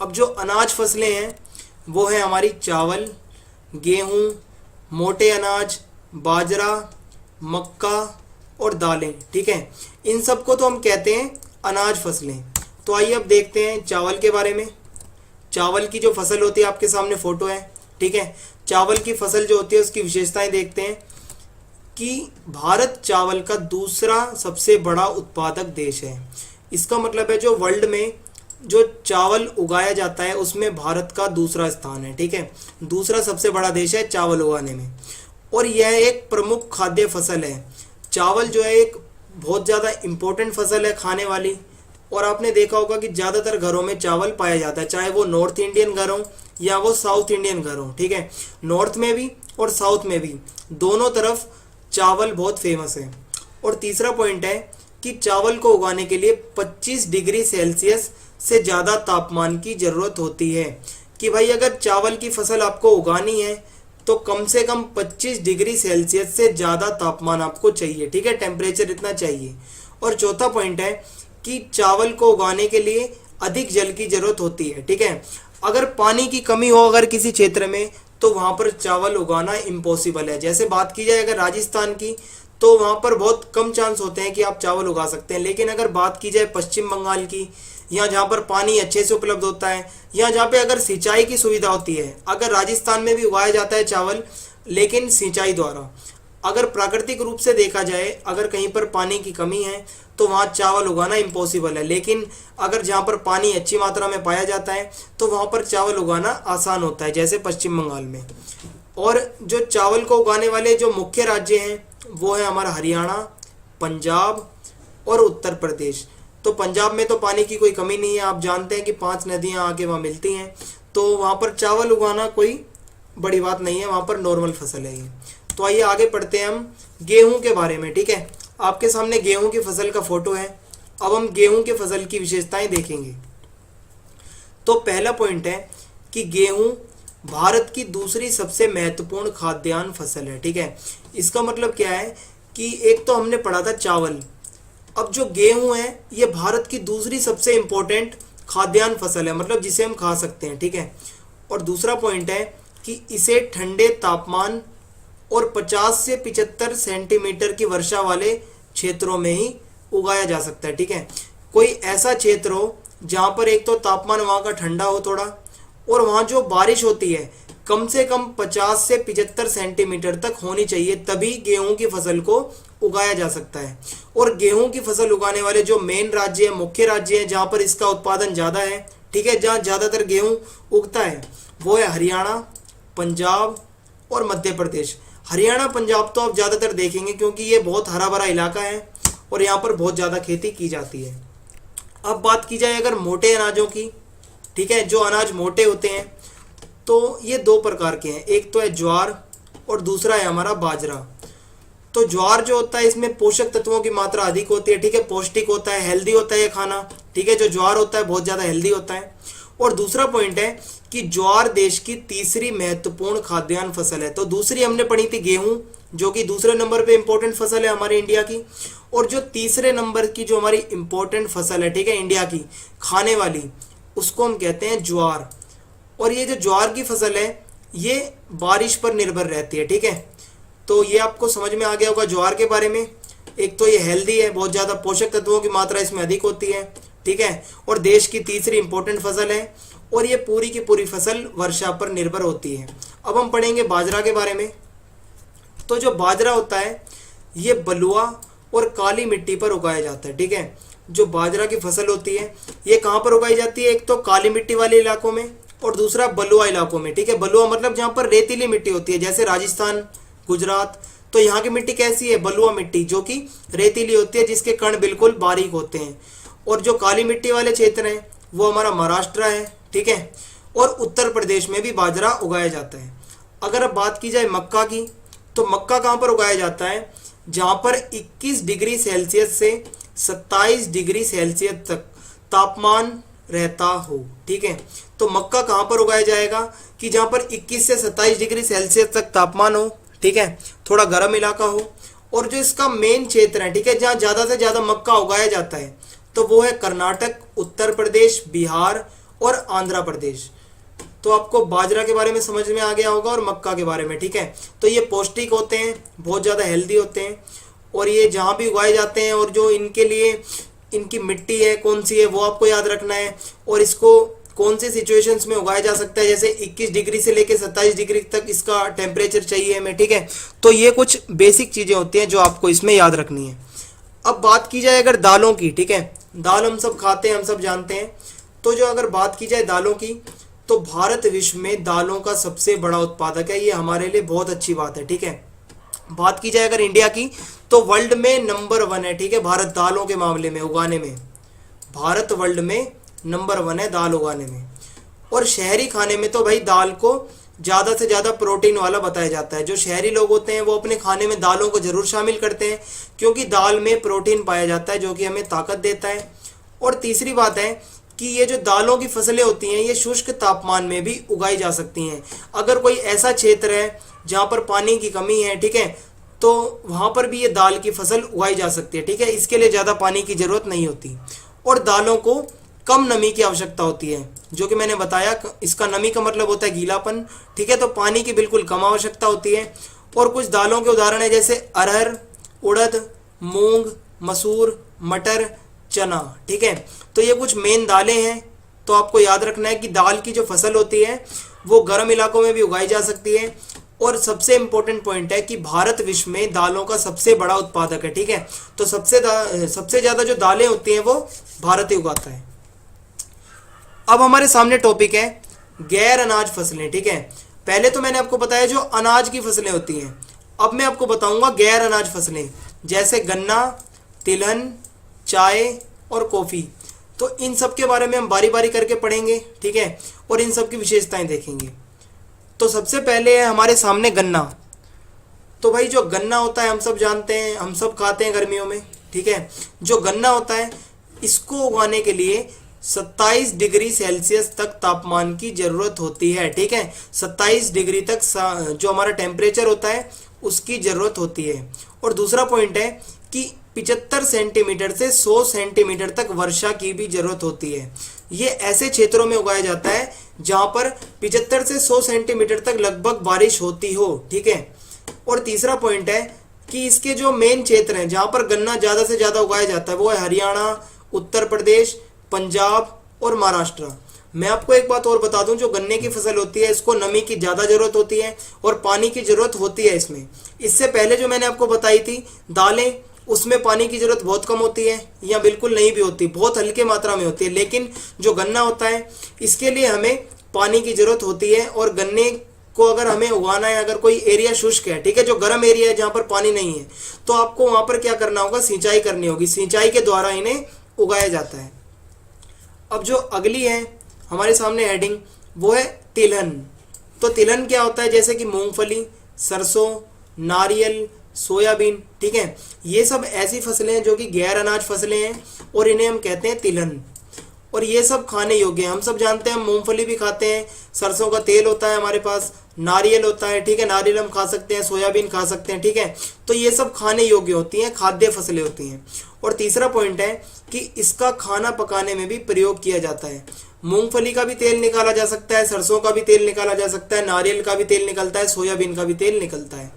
अब जो अनाज फसलें हैं वो है हमारी चावल, गेहूँ, मोटे अनाज, बाजरा, मक्का और दालें, ठीक है, इन सबको तो हम कहते हैं अनाज फसलें। तो आइए अब देखते हैं चावल के बारे में। चावल की जो फसल होती है आपके सामने फोटो है, ठीक है। चावल की फसल जो होती है उसकी विशेषताएं देखते हैं कि भारत चावल का दूसरा सबसे बड़ा उत्पादक देश है। इसका मतलब है जो वर्ल्ड में जो चावल उगाया जाता है उसमें भारत का दूसरा स्थान है, ठीक है, दूसरा सबसे बड़ा देश है चावल उगाने में। और यह एक प्रमुख खाद्य फसल है। चावल जो है एक बहुत ज़्यादा इम्पोर्टेंट फसल है खाने वाली। और आपने देखा होगा कि ज़्यादातर घरों में चावल पाया जाता है, चाहे वो नॉर्थ इंडियन घर हो या वो साउथ इंडियन घर हो, ठीक है, नॉर्थ में भी और साउथ में भी दोनों तरफ चावल बहुत फेमस है। और तीसरा पॉइंट है कि चावल को उगाने के लिए 25 डिग्री सेल्सियस से ज़्यादा तापमान की ज़रूरत होती है। कि भाई अगर चावल की फसल आपको उगानी है तो कम से कम 25 डिग्री सेल्सियस से ज़्यादा तापमान आपको चाहिए, ठीक है, टेम्परेचर इतना चाहिए। और चौथा पॉइंट है कि चावल को उगाने के लिए अधिक जल की ज़रूरत होती है, ठीक है। अगर पानी की कमी हो अगर किसी क्षेत्र में तो वहाँ पर चावल उगाना इम्पॉसिबल है। जैसे बात की जाए अगर राजस्थान की तो वहाँ पर बहुत कम चांस होते हैं कि आप चावल उगा सकते हैं। लेकिन अगर बात की जाए पश्चिम बंगाल की, या जहाँ पर पानी अच्छे से उपलब्ध होता है, या जहाँ पे अगर सिंचाई की सुविधा होती है, अगर राजस्थान में भी उगाया जाता है चावल लेकिन सिंचाई द्वारा। अगर प्राकृतिक रूप से देखा जाए अगर कहीं पर पानी की कमी है तो वहाँ चावल उगाना इम्पॉसिबल है। लेकिन अगर जहाँ पर पानी अच्छी मात्रा में पाया जाता है तो वहाँ पर चावल उगाना आसान होता है, जैसे पश्चिम बंगाल में। और जो चावल को उगाने वाले जो मुख्य राज्य हैं वो है हमारा हरियाणा, पंजाब और उत्तर प्रदेश। तो पंजाब में तो पानी की कोई कमी नहीं है, आप जानते हैं कि 5 नदियाँ आके वहाँ मिलती हैं, तो वहाँ पर चावल उगाना कोई बड़ी बात नहीं है, वहाँ पर नॉर्मल फसल है ये। तो आइए आगे पढ़ते हैं हम गेहूं के बारे में, ठीक है। आपके सामने गेहूं की फसल का फोटो है। अब हम गेहूं के फसल की विशेषताएं देखेंगे। तो पहला पॉइंट है कि गेहूं भारत की दूसरी सबसे महत्वपूर्ण खाद्यान्न फसल है, ठीक है। इसका मतलब क्या है कि एक तो हमने पढ़ा था चावल, अब जो गेहूं है ये भारत की दूसरी सबसे इम्पोर्टेंट खाद्यान्न फसल है, मतलब जिसे हम खा सकते हैं, ठीक है। और दूसरा पॉइंट है कि इसे ठंडे तापमान और 50 से 75 सेंटीमीटर की वर्षा वाले क्षेत्रों में ही उगाया जा सकता है, ठीक है। कोई ऐसा क्षेत्र हो जहाँ पर एक तो तापमान वहाँ का ठंडा हो थोड़ा, और वहाँ जो बारिश होती है कम से कम 50 से 75 सेंटीमीटर तक होनी चाहिए, तभी गेहूं की फसल को उगाया जा सकता है। और गेहूं की फसल उगाने वाले जो मेन राज्य है, मुख्य राज्य है जहां पर इसका उत्पादन ज़्यादा है, ठीक है, जहां ज़्यादातर गेहूं उगता है, वो है हरियाणा, पंजाब और मध्य प्रदेश। हरियाणा पंजाब तो आप ज़्यादातर देखेंगे क्योंकि ये बहुत हरा भरा इलाका है और यहाँ पर बहुत ज़्यादा खेती की जाती है। अब बात की जाए अगर मोटे अनाजों की, ठीक है, जो अनाज मोटे होते हैं तो ये दो प्रकार के हैं, एक तो है ज्वार और दूसरा है हमारा बाजरा। तो ज्वार जो होता है इसमें पोषक तत्वों की मात्रा अधिक होती है, ठीक है, पौष्टिक होता है, हेल्दी होता है ये खाना, ठीक है, जो ज्वार होता है बहुत ज़्यादा हेल्दी होता है। और दूसरा पॉइंट है कि ज्वार देश की तीसरी महत्वपूर्ण खाद्यान्न फसल है। तो दूसरी हमने पढ़ी थी गेहूं, जो कि दूसरे नंबर पे इंपॉर्टेंट फसल है हमारे इंडिया की, और जो तीसरे नंबर की जो हमारी इंपॉर्टेंट फसल है, ठीक है, इंडिया की खाने वाली, उसको हम कहते हैं ज्वार। और ये जो ज्वार की फसल है ये बारिश पर निर्भर रहती है, ठीक है। तो ये आपको समझ में आ गया होगा ज्वार के बारे में। एक तो ये हेल्दी है, बहुत ज़्यादा पोषक तत्वों की मात्रा इसमें अधिक होती है, ठीक है, और देश की तीसरी इंपॉर्टेंट फसल है, और ये पूरी की पूरी फसल वर्षा पर निर्भर होती है। अब हम पढ़ेंगे बाजरा के बारे में। तो जो बाजरा होता है ये बलुआ और काली मिट्टी पर उगाया जाता है, ठीक है। जो बाजरा की फसल होती है ये कहाँ पर उगाई जाती है, एक तो काली मिट्टी वाले इलाकों में और दूसरा बलुआ इलाकों में, ठीक है। बलुआ मतलब जहाँ पर रेतीली मिट्टी होती है, जैसे राजस्थान, गुजरात, तो यहाँ की मिट्टी कैसी है, बलुआ मिट्टी, जो कि रेतीली होती है, जिसके कण बिल्कुल बारीक होते हैं। और जो काली मिट्टी वाले क्षेत्र हैं वो हमारा महाराष्ट्र है, ठीक है, और उत्तर प्रदेश में भी बाजरा उगाया जाता है। अगर अब बात की जाए मक्का की, तो मक्का कहाँ पर उगाया जाता है, जहाँ पर 21 डिग्री सेल्सियस से 27 डिग्री सेल्सियस तक तापमान रहता हो, ठीक है। तो मक्का कहाँ पर उगाया जाएगा कि जहाँ पर 21 से 27 डिग्री सेल्सियस तक तापमान हो, ठीक है, थोड़ा गर्म इलाका हो। और जो इसका मेन क्षेत्र है, ठीक है, जहाँ ज़्यादा से ज़्यादा मक्का उगाया जाता है, तो वो है कर्नाटक, उत्तर प्रदेश, बिहार और आंध्र प्रदेश। तो आपको बाजरा के बारे में समझ में आ गया होगा और मक्का के बारे में, ठीक है। तो ये पौष्टिक होते हैं, बहुत ज़्यादा हेल्दी होते हैं, और ये जहाँ भी उगाए जाते हैं, और जो इनके लिए इनकी मिट्टी है कौन सी है वो आपको याद रखना है, और इसको कौन से सिचुएशंस में उगाया जा सकता है, जैसे 21 डिग्री से लेकर 27 डिग्री तक इसका टेम्परेचर चाहिए हमें, ठीक है। तो ये कुछ बेसिक चीज़ें होती हैं जो आपको इसमें याद रखनी है। अब बात की जाए अगर दालों की, ठीक है, दाल हम सब खाते हैं, हम सब जानते हैं। तो जो अगर बात की जाए दालों की, तो भारत विश्व में दालों का सबसे बड़ा उत्पादक है, ये हमारे लिए बहुत अच्छी बात है, ठीक है। बात की जाए अगर इंडिया की, तो वर्ल्ड में नंबर 1 है, ठीक है, भारत दालों के मामले में उगाने में, भारत वर्ल्ड में नंबर 1 है दाल उगाने में। और शहरी खाने में तो भाई दाल को ज़्यादा से ज़्यादा प्रोटीन वाला बताया जाता है। जो शहरी लोग होते हैं वो अपने खाने में दालों को ज़रूर शामिल करते हैं, क्योंकि दाल में प्रोटीन पाया जाता है जो कि हमें ताकत देता है। और तीसरी बात है कि ये जो दालों की फसलें होती हैं ये शुष्क तापमान में भी उगाई जा सकती हैं। अगर कोई ऐसा क्षेत्र है जहाँ पर पानी की कमी है, ठीक है, तो वहाँ पर भी ये दाल की फसल उगाई जा सकती है, ठीक है। इसके लिए ज़्यादा पानी की ज़रूरत नहीं होती, और दालों को कम नमी की आवश्यकता होती है, जो कि मैंने बताया। इसका नमी का मतलब होता है गीलापन, ठीक है। तो पानी की बिल्कुल कम आवश्यकता होती है। और कुछ दालों के उदाहरण है जैसे अरहर, उड़द, मूंग, मसूर, मटर, चना, ठीक है। तो ये कुछ मेन दालें हैं। तो आपको याद रखना है कि दाल की जो फसल होती है वो गर्म इलाकों में भी उगाई जा सकती है। और सबसे इम्पोर्टेंट पॉइंट है कि भारत विश्व में दालों का सबसे बड़ा उत्पादक है, ठीक है। तो सबसे ज़्यादा जो दालें होती हैं वो भारत ही उगाता है। अब हमारे सामने टॉपिक है गैर अनाज फसलें, ठीक है। पहले तो मैंने आपको बताया जो अनाज की फसलें होती हैं, अब मैं आपको बताऊंगा गैर अनाज फसलें, जैसे गन्ना, तिलहन, चाय और कॉफ़ी। तो इन सब के बारे में हम बारी बारी करके पढ़ेंगे, ठीक है, और इन सब की विशेषताएं देखेंगे। तो सबसे पहले है हमारे सामने गन्ना। तो भाई जो गन्ना होता है हम सब जानते हैं, हम सब खाते हैं गर्मियों में, ठीक है। जो गन्ना होता है इसको उगाने के लिए 27 डिग्री सेल्सियस तक तापमान की ज़रूरत होती है, ठीक है। 27 डिग्री तक जो हमारा टेम्परेचर होता है उसकी ज़रूरत होती है। और दूसरा पॉइंट है कि 75 सेंटीमीटर से 100 सेंटीमीटर तक वर्षा की भी ज़रूरत होती है। ये ऐसे क्षेत्रों में उगाया जाता है जहाँ पर 75 से 100 सेंटीमीटर तक लगभग बारिश होती हो, ठीक है। और तीसरा पॉइंट है कि इसके जो मेन क्षेत्र हैं जहाँ पर गन्ना ज़्यादा से ज़्यादा उगाया जाता है वो है हरियाणा, उत्तर प्रदेश, पंजाब और महाराष्ट्र। मैं आपको एक बात और बता दूं, जो गन्ने की फसल होती है इसको नमी की ज़्यादा ज़रूरत होती है और पानी की ज़रूरत होती है इसमें। इससे पहले जो मैंने आपको बताई थी दालें, उसमें पानी की ज़रूरत बहुत कम होती है या बिल्कुल नहीं भी होती, बहुत हल्के मात्रा में होती है। लेकिन जो गन्ना होता है इसके लिए हमें पानी की ज़रूरत होती है। और गन्ने को अगर हमें उगाना है, अगर कोई एरिया शुष्क है, ठीक है, जो गर्म एरिया है जहाँ पर पानी नहीं है, तो आपको वहाँ पर क्या करना होगा, सिंचाई करनी होगी। सिंचाई के द्वारा इन्हें उगाया जाता है। अब जो अगली है हमारे सामने हेडिंग, वो है तिलहन। तो तिलहन क्या होता है, जैसे कि मूंगफली, सरसों, नारियल, सोयाबीन, ठीक है, ये सब ऐसी फसलें हैं जो कि गैर अनाज फसलें हैं और इन्हें हम कहते हैं तिलहन। और ये सब खाने योग्य हैं। हम सब जानते हैं, मूंगफली भी खाते हैं, सरसों का तेल होता है हमारे पास, नारियल होता है, ठीक है, नारियल हम खा सकते हैं, सोयाबीन खा सकते हैं, ठीक है। तो ये सब खाने योग्य होती हैं, खाद्य फसलें होती हैं। और तीसरा पॉइंट है कि इसका खाना पकाने में भी प्रयोग किया जाता है। मूंगफली का भी तेल निकाला जा सकता है, सरसों का भी तेल निकाला जा सकता है, नारियल का भी तेल निकलता है, सोयाबीन का भी तेल निकलता है।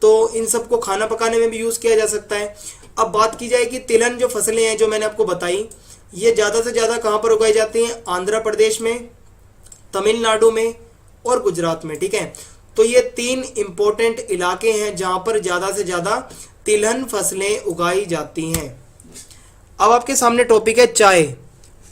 तो इन सबको खाना पकाने में भी यूज़ किया जा सकता है। अब बात की जाए कि तिलहन जो फसलें हैं जो मैंने आपको बताई, ये ज़्यादा से ज़्यादा कहाँ पर उगाई जाती हैं, आंध्र प्रदेश में, तमिलनाडु में और गुजरात में, ठीक है। तो ये 3 इम्पोर्टेंट इलाके हैं जहाँ पर ज़्यादा से ज़्यादा तिलहन फसलें उगाई जाती हैं। अब आपके सामने टॉपिक है चाय,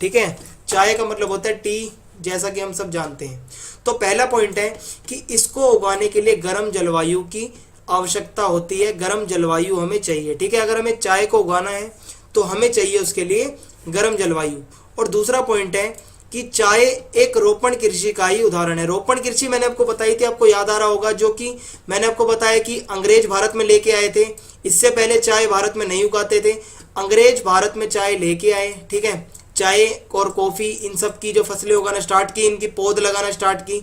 ठीक है। चाय का मतलब होता है टी, जैसा कि हम सब जानते हैं। तो पहला पॉइंट है कि इसको उगाने के लिए गर्म जलवायु की आवश्यकता होती है, गर्म जलवायु हमें चाहिए, ठीक है। अगर हमें चाय को उगाना है तो हमें चाहिए उसके लिए गर्म जलवायु। और दूसरा पॉइंट है कि चाय एक रोपण कृषि का ही उदाहरण है। रोपण कृषि मैंने आपको बताई थी, आपको याद आ रहा होगा, जो कि मैंने आपको बताया कि अंग्रेज भारत में लेके आए थे। इससे पहले चाय भारत में नहीं उगाते थे, अंग्रेज भारत में चाय लेके आए, ठीक है। चाय और कॉफ़ी, इन सब की जो फसलें उगाना स्टार्ट की, इनकी पौध लगाना स्टार्ट की,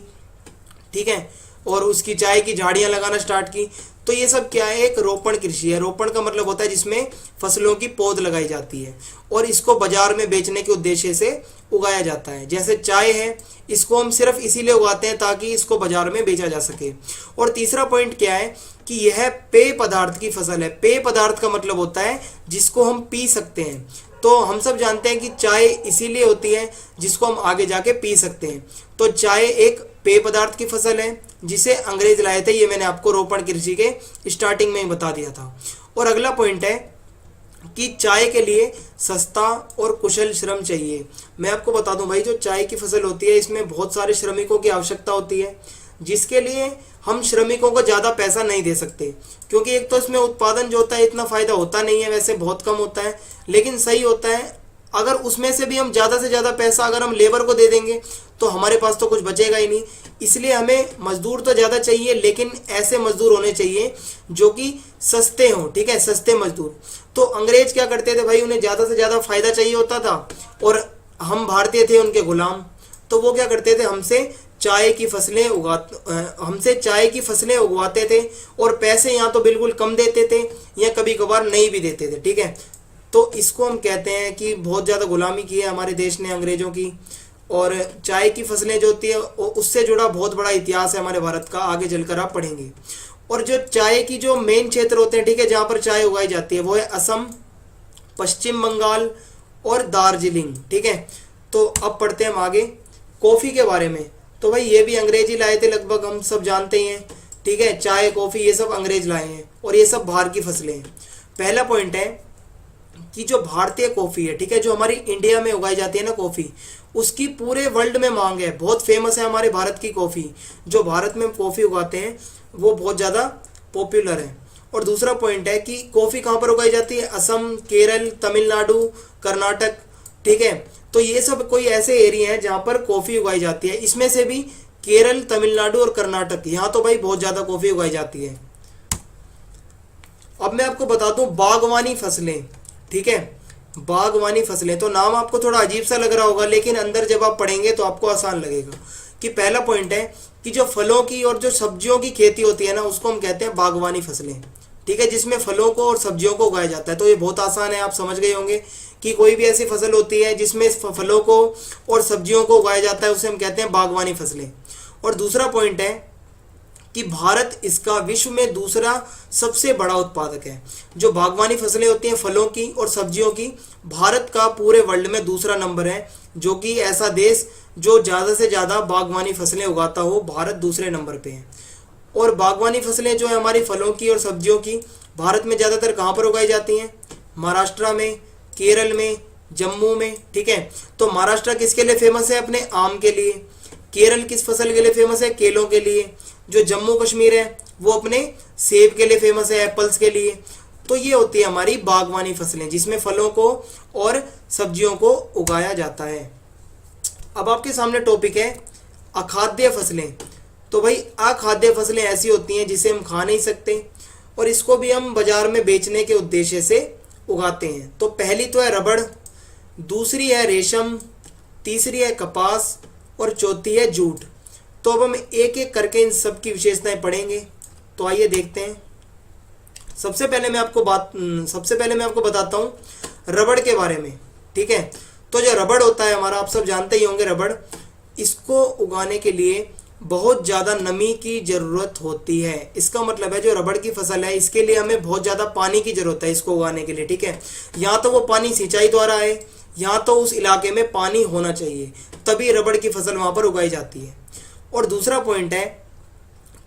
ठीक है, और उसकी चाय की झाड़ियाँ लगाना स्टार्ट की। तो ये सब क्या है, एक रोपण कृषि है। रोपण का मतलब होता है जिसमें फसलों की पौध लगाई जाती है और इसको बाजार में बेचने के उद्देश्य से उगाया जाता है। जैसे चाय है, इसको हम सिर्फ इसीलिए उगाते हैं ताकि इसको बाजार में बेचा जा सके। और तीसरा पॉइंट क्या है कि यह पेय पदार्थ की फसल है। पेय पदार्थ का मतलब होता है जिसको हम पी सकते हैं। तो हम सब जानते हैं कि चाय इसीलिए होती है जिसको हम आगे जाके पी सकते हैं। तो चाय एक पेय पदार्थ की फसल है जिसे अंग्रेज लाए थे। ये मैंने आपको रोपण कृषि के स्टार्टिंग में ही बता दिया था। और अगला पॉइंट है कि चाय के लिए सस्ता और कुशल श्रम चाहिए। मैं आपको बता दूं भाई, जो चाय की फसल होती है इसमें बहुत सारे श्रमिकों की आवश्यकता होती है, जिसके लिए हम श्रमिकों को ज़्यादा पैसा नहीं दे सकते, क्योंकि एक तो इसमें उत्पादन जो होता है इतना फ़ायदा होता नहीं है, वैसे बहुत कम होता है, लेकिन सही होता है। अगर उसमें से भी हम ज़्यादा से ज़्यादा पैसा अगर हम लेबर को दे देंगे तो हमारे पास तो कुछ बचेगा ही नहीं। इसलिए हमें मजदूर तो ज़्यादा चाहिए, लेकिन ऐसे मजदूर होने चाहिए जो कि सस्ते हों, ठीक है, सस्ते मजदूर। तो अंग्रेज क्या करते थे भाई, उन्हें ज़्यादा से ज़्यादा फ़ायदा चाहिए होता था और हम भारतीय थे उनके गुलाम। तो वो क्या करते थे, हमसे चाय की फसलें उगवाते थे और पैसे यहाँ तो बिल्कुल कम देते थे या कभी कभार नहीं भी देते थे, ठीक है। तो इसको हम कहते हैं कि बहुत ज़्यादा गुलामी की है हमारे देश ने अंग्रेज़ों की। और चाय की फसलें जो होती है उससे जुड़ा बहुत बड़ा इतिहास है हमारे भारत का, आगे चलकर आप पढ़ेंगे। और जो चाय की जो मेन क्षेत्र होते हैं, ठीक है, जहाँ पर चाय उगाई जाती है वो है असम, पश्चिम बंगाल और दार्जिलिंग, ठीक है। तो अब पढ़ते हैं हम आगे कॉफ़ी के बारे में। तो भाई ये भी अंग्रेज ही लाए थे लगभग, हम सब जानते ही हैं, ठीक है। चाय, कॉफ़ी ये सब अंग्रेज लाए हैं और ये सब बाहर की फसलें हैं। पहला पॉइंट है कि जो भारतीय कॉफ़ी है, ठीक है, जो हमारी इंडिया में उगाई जाती है ना कॉफ़ी, उसकी पूरे वर्ल्ड में मांग है, बहुत फेमस है हमारे भारत की कॉफ़ी। जो भारत में हम कॉफ़ी उगाते हैं वो बहुत ज़्यादा पॉपुलर है। और दूसरा पॉइंट है कि कॉफ़ी कहाँ पर उगाई जाती है, असम, केरल, तमिलनाडु, कर्नाटक, ठीक है। तो ये सब कोई ऐसे एरिया हैं जहाँ पर कॉफ़ी उगाई जाती है। इसमें से भी केरल, तमिलनाडु और कर्नाटक, यहाँ तो भाई बहुत ज़्यादा कॉफ़ी उगाई जाती है। अब मैं आपको बता दूं बागवानी फसलें, ठीक है, बागवानी फसलें। तो नाम आपको थोड़ा अजीब सा लग रहा होगा, लेकिन अंदर जब आप पढ़ेंगे तो आपको आसान लगेगा। कि पहला पॉइंट है कि जो फलों की और जो सब्जियों की खेती होती है ना, उसको हम कहते हैं बागवानी फसलें, ठीक है, जिसमें फलों को और सब्जियों को उगाया जाता है। तो ये बहुत आसान है, आप समझ गए होंगे कि कोई भी ऐसी फसल होती है जिसमें फलों को और सब्जियों को उगाया जाता है, उसे हम कहते हैं बागवानी फसलें। और दूसरा पॉइंट है कि भारत इसका विश्व में दूसरा सबसे बड़ा उत्पादक है। जो बागवानी फसलें होती हैं फलों की और सब्जियों की, भारत का पूरे वर्ल्ड में दूसरा नंबर है, जो कि ऐसा देश जो ज़्यादा से ज़्यादा बागवानी फसलें उगाता हो, भारत दूसरे नंबर पे है। और बागवानी फसलें जो है हमारी फलों की और सब्जियों की, भारत में ज़्यादातर कहाँ पर उगाई जाती हैं? महाराष्ट्र में, केरल में, जम्मू में, ठीक है। तो महाराष्ट्र किसके लिए फेमस है? अपने आम के लिए। केरल किस फसल के लिए फेमस है? केलों के लिए। जो जम्मू कश्मीर है वो अपने सेब के लिए फेमस है, एप्पल्स के लिए। तो ये होती है हमारी बागवानी फसलें, जिसमें फलों को और सब्जियों को उगाया जाता है। अब आपके सामने टॉपिक है अखाद्य फसलें। तो भाई अखाद्य फसलें ऐसी होती हैं जिसे हम खा नहीं सकते और इसको भी हम बाजार में बेचने के उद्देश्य से उगाते हैं। तो पहली तो है रबड़, दूसरी है रेशम, तीसरी है कपास और चौथी है जूट। तो अब हम एक एक करके इन सब की विशेषताएं पढ़ेंगे। तो आइए देखते हैं। सबसे पहले मैं आपको बताता हूँ रबड़ के बारे में, ठीक है। तो जो रबड़ होता है हमारा, आप सब जानते ही होंगे, रबड़, इसको उगाने के लिए बहुत ज़्यादा नमी की ज़रूरत होती है। इसका मतलब है जो रबड़ की फसल है इसके लिए हमें बहुत ज़्यादा पानी की ज़रूरत है इसको उगाने के लिए, ठीक है। या तो वो पानी सिंचाई द्वारा आए या तो उस इलाके में पानी होना चाहिए, तभी रबड़ की फसल वहाँ पर उगाई जाती है। और दूसरा पॉइंट है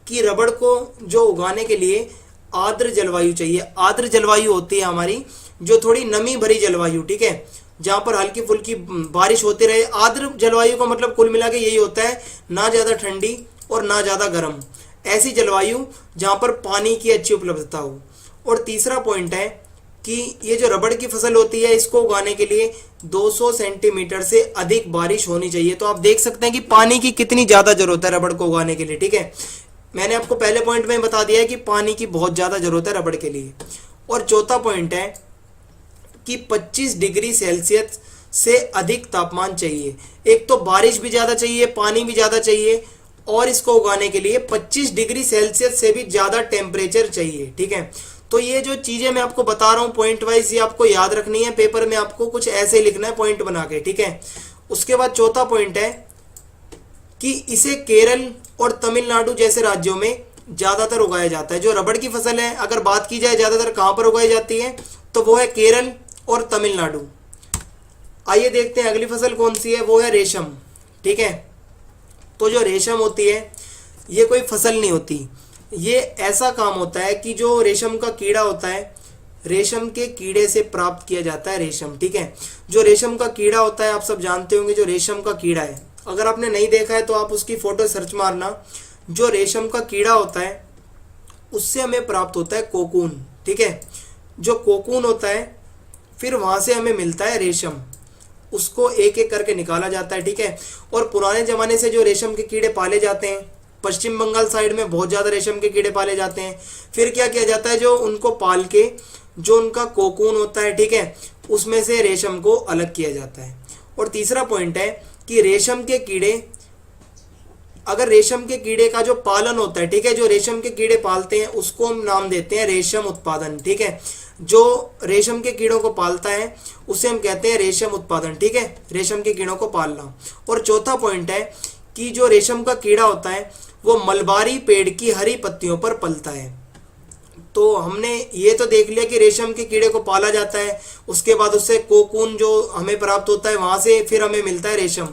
कि रबड़ को जो उगाने के लिए आर्द्र जलवायु चाहिए। आर्द्र जलवायु होती है हमारी जो थोड़ी नमी भरी जलवायु, ठीक है, जहाँ पर हल्की फुल्की बारिश होती रहे। आर्द्र जलवायु का मतलब कुल मिला के यही होता है, ना ज़्यादा ठंडी और ना ज़्यादा गर्म, ऐसी जलवायु जहाँ पर पानी की अच्छी उपलब्धता हो। और तीसरा पॉइंट है कि ये जो रबड़ की फसल होती है इसको उगाने के लिए 200 सेंटीमीटर से अधिक बारिश होनी चाहिए। तो आप देख सकते हैं कि पानी की कितनी ज़्यादा जरूरत है रबड़ को उगाने के लिए, ठीक है। मैंने आपको पहले पॉइंट में बता दिया है कि पानी की बहुत ज़्यादा जरूरत है रबड़ के लिए। और चौथा पॉइंट है कि 25 डिग्री सेल्सियस से अधिक तापमान चाहिए। एक तो बारिश भी ज़्यादा चाहिए, पानी भी ज़्यादा चाहिए, और इसको उगाने के लिए 25 डिग्री सेल्सियस से भी ज़्यादा टेम्परेचर चाहिए, ठीक है। तो ये जो चीज़ें मैं आपको बता रहा हूँ पॉइंट वाइज, ये आपको याद रखनी है। पेपर में आपको कुछ ऐसे लिखना है पॉइंट बना के, ठीक है। उसके बाद चौथा पॉइंट है कि इसे केरल और तमिलनाडु जैसे राज्यों में ज़्यादातर उगाया जाता है। जो रबड़ की फसल है अगर बात की जाए ज़्यादातर कहाँ पर उगाई जाती है, तो वो है केरल और तमिलनाडु। आइए देखते हैं अगली फसल कौन सी है, वो है रेशम, ठीक है। तो जो रेशम होती है ये कोई फसल नहीं होती, ये ऐसा काम होता है कि जो रेशम का कीड़ा होता है, रेशम के कीड़े से प्राप्त किया जाता है रेशम, ठीक है। जो रेशम का कीड़ा होता है आप सब जानते होंगे, जो रेशम का कीड़ा है, अगर आपने नहीं देखा है तो आप उसकी फोटो सर्च मारना। जो रेशम का कीड़ा होता है उससे हमें प्राप्त होता है कोकून, ठीक है। जो कोकून होता है फिर वहाँ से हमें मिलता है रेशम, उसको एक एक करके निकाला जाता है, ठीक है। और पुराने ज़माने से जो रेशम के कीड़े पाले जाते हैं, पश्चिम बंगाल साइड में बहुत ज़्यादा रेशम के कीड़े पाले जाते हैं। फिर क्या किया जाता है, जो उनको पाल के जो उनका कोकून होता है, ठीक है, उसमें से रेशम को अलग किया जाता है। और तीसरा पॉइंट है कि रेशम के कीड़े, अगर रेशम के कीड़े का जो पालन होता है, ठीक है, जो रेशम के कीड़े पालते हैं उसको हम नाम देते हैं रेशम उत्पादन, ठीक है। जो रेशम के कीड़ों को पालता है उसे हम कहते हैं रेशम उत्पादन, ठीक है, रेशम के कीड़ों को पालना। और चौथा पॉइंट है कि जो रेशम का कीड़ा होता है वो मलबारी पेड़ की हरी पत्तियों पर पलता है। तो हमने ये तो देख लिया कि रेशम के कीड़े को पाला जाता है, उसके बाद उससे कोकून जो हमें प्राप्त होता है वहाँ से फिर हमें मिलता है रेशम।